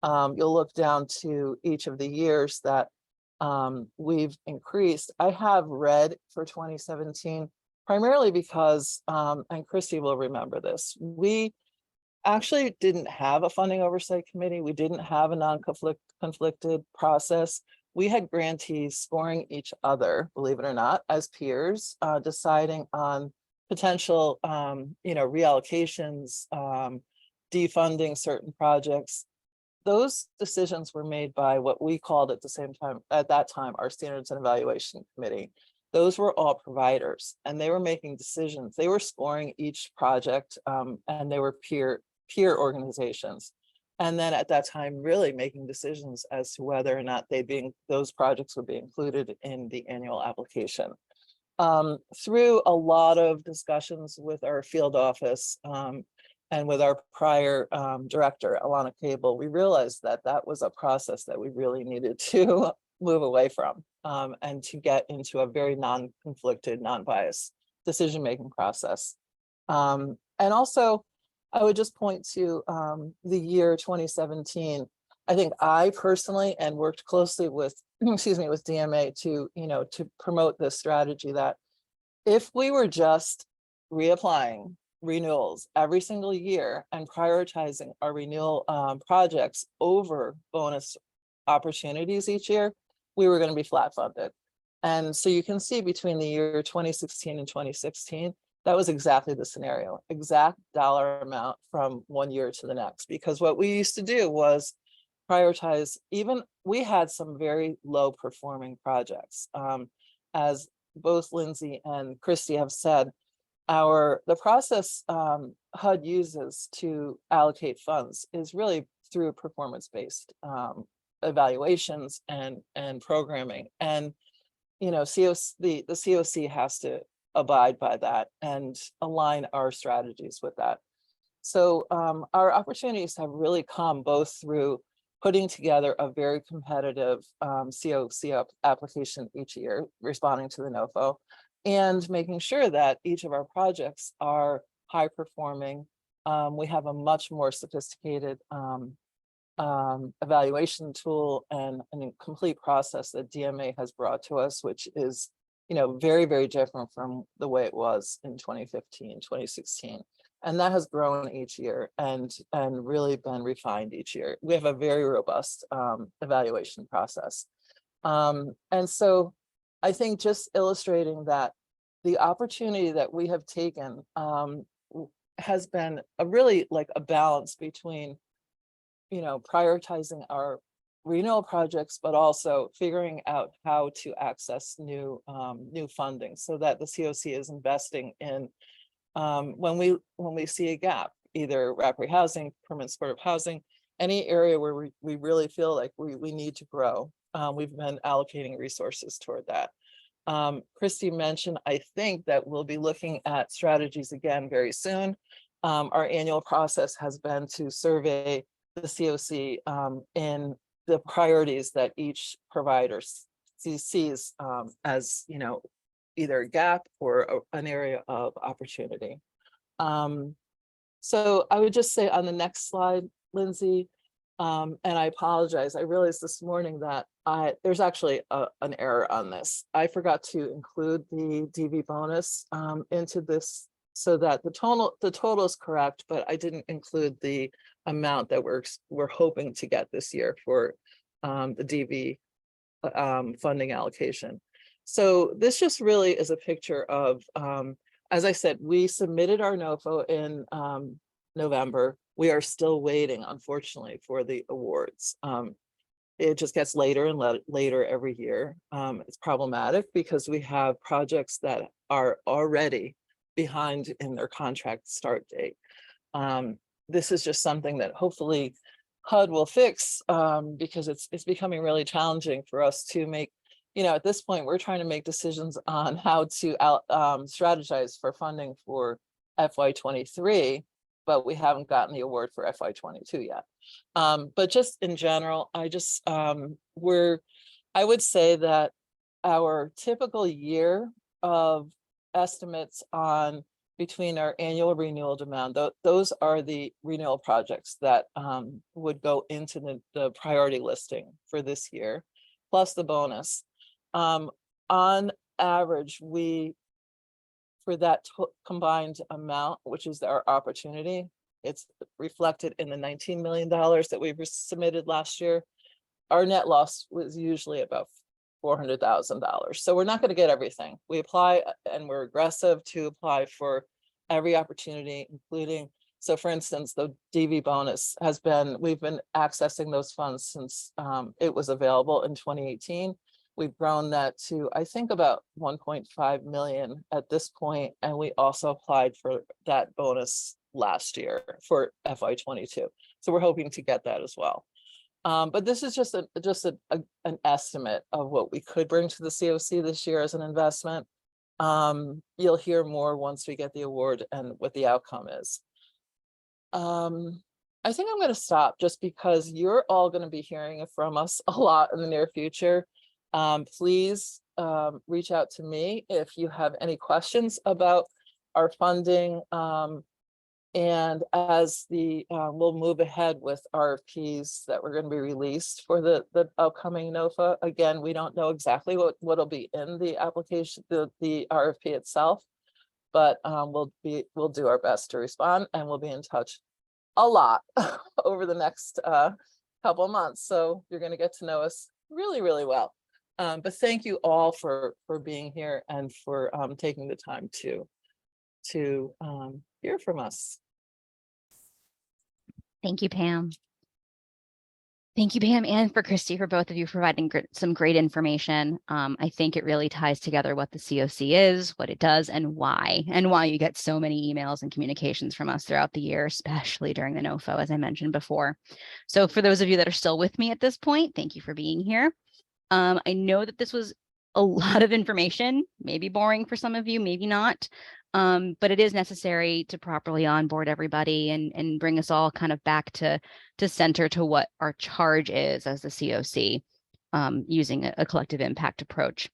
You'll look down to each of the years that we've increased. I have read for 2017, primarily because, and Christy will remember this, we actually didn't have a funding oversight committee. We didn't have a non-conflicted process. We had grantees scoring each other, believe it or not, as peers, deciding on potential, reallocations, defunding certain projects. Those decisions were made by what we called at that time, our Standards and Evaluation Committee. Those were all providers, and they were making decisions. They were scoring each project, and they were peer organizations. And then at that time, really making decisions as to whether or not those projects would be included in the annual application. Through a lot of discussions with our field office and with our prior director, Alana Cable, we realized that was a process that we really needed to move away from and to get into a very non-conflicted, non-biased decision-making process. And also, I would just point to the year 2017. I think I personally, and worked closely with, with DMA to promote this strategy that if we were just reapplying renewals every single year and prioritizing our renewal projects over bonus opportunities each year, we were going to be flat funded. And so you can see between the year 2016 and 2016, that was exactly the scenario, exact dollar amount from one year to the next. Because what we used to do was prioritize, we had some very low performing projects. As both Lindsay and Christy have said, the process HUD uses to allocate funds is really through performance-based evaluations and programming. And the CoC has to abide by that and align our strategies with that. So our opportunities have really come both through putting together a very competitive CoC application each year, responding to the NOFO, and making sure that each of our projects are high performing. We have a much more sophisticated evaluation tool and a complete process that DMA has brought to us, which is very, very different from the way it was in 2015, 2016. And that has grown each year and really been refined each year. We have a very robust evaluation process. And so I think just illustrating that the opportunity that we have taken has been a really like a balance between, you know, prioritizing our renewal projects, but also figuring out how to access new funding so that the CoC is investing in when we see a gap, either rapid housing, permanent supportive housing, any area where we really feel like we need to grow. We've been allocating resources toward that. Christy mentioned, I think, that we'll be looking at strategies again very soon. Our annual process has been to survey the CoC in the priorities that each provider sees as, you know, either a gap or an area of opportunity. So I would just say on the next slide, Lindsay, and I apologize, I realized this morning that there's actually an error on this. I forgot to include the DV bonus into this so that the total is correct, but I didn't include the amount that we're hoping to get this year for the DV funding allocation. So this just really is a picture of, as I said, we submitted our NOFO in November. We are still waiting, unfortunately, for the awards. It just gets later and later every year. It's problematic because we have projects that are already behind in their contract start date. This is just something that hopefully HUD will fix because it's becoming really challenging for us to make, you know, at this point, we're trying to make decisions on how to strategize for funding for FY23, but we haven't gotten the award for FY22 yet. But just in general, I would say that our typical year of estimates on between our annual renewal demand, those are the renewal projects that would go into the priority listing for this year, plus the bonus. On average, for that combined amount, which is our opportunity, it's reflected in the $19 million that we submitted last year. Our net loss was usually about $400,000. So we're not going to get everything. We apply and we're aggressive to apply for every opportunity, including, so for instance, the DV bonus we've been accessing those funds since it was available in 2018. We've grown that to, I think, about 1.5 million at this point. And we also applied for that bonus last year for FY22. So we're hoping to get that as well. But this is just an estimate of what we could bring to the CoC this year as an investment. You'll hear more once we get the award and what the outcome is. I think I'm going to stop just because you're all going to be hearing from us a lot in the near future. Please reach out to me if you have any questions about our funding. And as we'll move ahead with RFPs that we're going to be released for the upcoming NOFA. Again, we don't know exactly what'll be in the application, the RFP itself, but we'll do our best to respond, and we'll be in touch a lot over the next couple of months. So you're going to get to know us really, really well. But thank you all for being here and for taking the time to hear from us. Thank you, Pam. Thank you, Pam, and for Christy, for both of you providing some great information. I think it really ties together what the CoC is, what it does, and why you get so many emails and communications from us throughout the year, especially during the NOFO, as I mentioned before. So for those of you that are still with me at this point, thank you for being here. I know that this was a lot of information, maybe boring for some of you, maybe not. But it is necessary to properly onboard everybody and bring us all kind of back to center to what our charge is as the CoC, using a collective impact approach.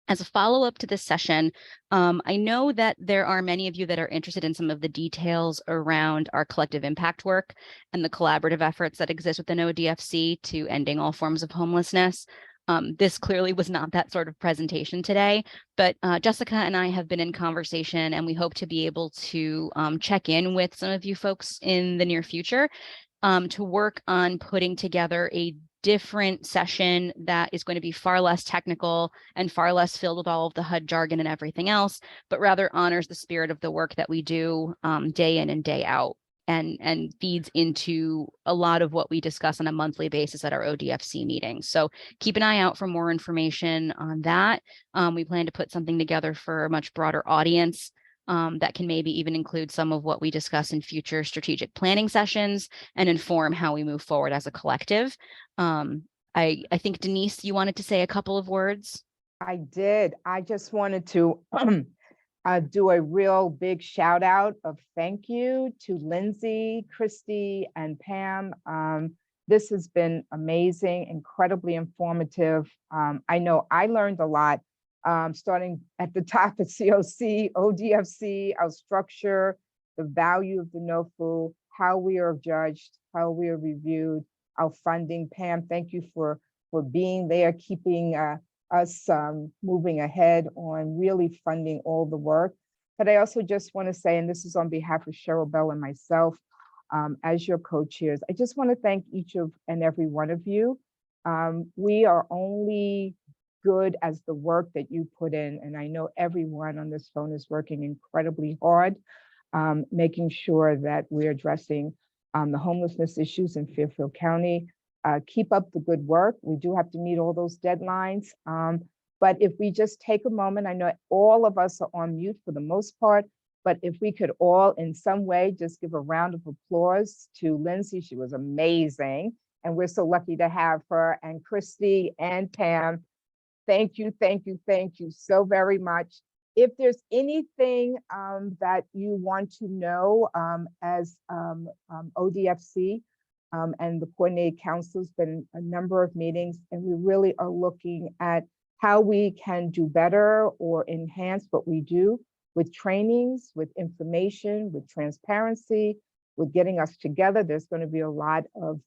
As a follow-up to this session, I know that there are many of you that are interested in some of the details around our collective impact work and the collaborative efforts that exist within ODFC to ending all forms of homelessness. This clearly was not that sort of presentation today, but Jessica and I have been in conversation, and we hope to be able to check in with some of you folks in the near future to work on putting together a different session that is going to be far less technical and far less filled with all of the HUD jargon and everything else, but rather honors the spirit of the work that we do day in and day out, and feeds into a lot of what we discuss on a monthly basis at our ODFC meetings. So keep an eye out for more information on that. We plan to put something together for a much broader audience that can maybe even include some of what we discuss in future strategic planning sessions and inform how we move forward as a collective. I think, Denise, you wanted to say a couple of words? I did. I just wanted to do a real big shout out of thank you to Lindsay, Christy, and Pam. This has been amazing, incredibly informative. I know I learned a lot, starting at the top of CoC, ODFC, our structure, the value of the NOFU, how we are judged, how we are reviewed, our funding. Pam, thank you for being there, keeping us moving ahead on really funding all the work. But I also just want to say, and this is on behalf of Cheryl Bell and myself, as your co-chairs, I just want to thank each and every one of you. We are only good as the work that you put in, and I know everyone on this phone is working incredibly hard, making sure that we're addressing the homelessness issues in Fairfield County. Keep up the good work. We do have to meet all those deadlines. But if we just take a moment, I know all of us are on mute for the most part, but if we could all in some way just give a round of applause to Lindsay. She was amazing. And we're so lucky to have her, and Christy and Pam. Thank you, thank you, thank you so very much. If there's anything that you want to know as ODFC, and the coordinated council, has been a number of meetings, and we really are looking at how we can do better or enhance what we do with trainings, with information, with transparency, with getting us together. There's going to be a lot of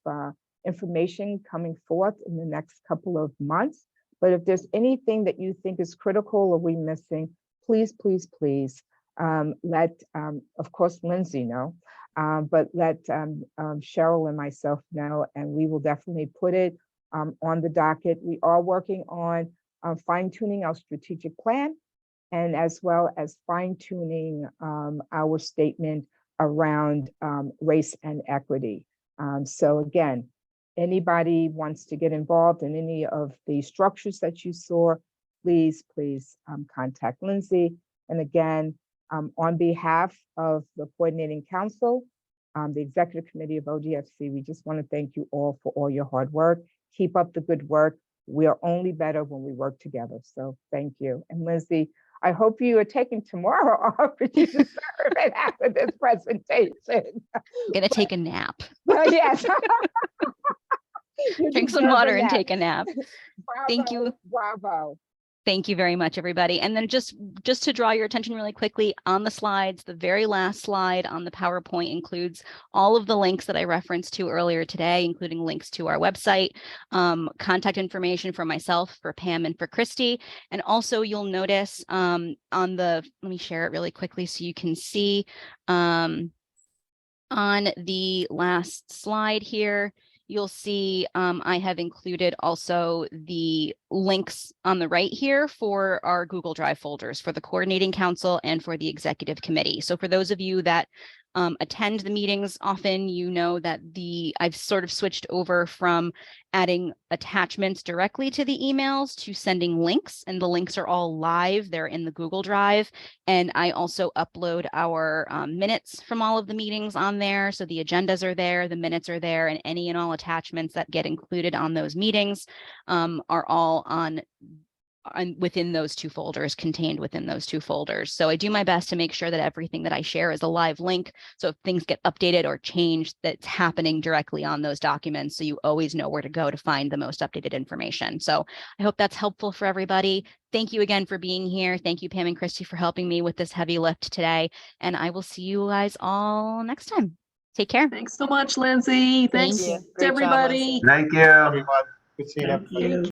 information coming forth in the next couple of months. But if there's anything that you think is critical or we missing, please, please, please let, of course, Lindsay know. But let Cheryl and myself know, and we will definitely put it on the docket. We are working on fine-tuning our strategic plan, and as well as fine-tuning our statement around race and equity. So again, anybody wants to get involved in any of the structures that you saw, please, please contact Lindsay. And again, on behalf of the coordinating council, the executive committee of ODFC, we just want to thank you all for all your hard work. Keep up the good work. We are only better when we work together. So thank you. And Lindsay, I hope you are taking tomorrow off, but you deserve it after this presentation. I'm gonna take a nap. Yes. Drink some water and take a nap. Bravo, Thank you. Bravo. Thank you very much, everybody. And then just to draw your attention really quickly on the slides, the very last slide on the PowerPoint includes all of the links that I referenced to earlier today, including links to our website, contact information for myself, for Pam, and for Christy. And also you'll notice on the, let me share it really quickly so you can see on the last slide here, you'll see I have included also the links on the right here for our Google Drive folders for the coordinating council and for the executive committee. So for those of you that attend the meetings often, you know that I've sort of switched over from adding attachments directly to the emails to sending links, and the links are all live. They're in the Google Drive, and I also upload our minutes from all of the meetings on there. So the agendas are there, the minutes are there, and any and all attachments that get included on those meetings are all within those two folders, contained within those two folders. So I do my best to make sure that everything that I share is a live link. So if things get updated or changed, that's happening directly on those documents. So you always know where to go to find the most updated information. So I hope that's helpful for everybody. Thank you again for being here. Thank you, Pam and Christy, for helping me with this heavy lift today. And I will see you guys all next time. Take care. Thanks so much, Lindsay. Thanks you. to Great job, everybody. Lindsay. Thank you. Everyone. Good seeing Thank everybody. you.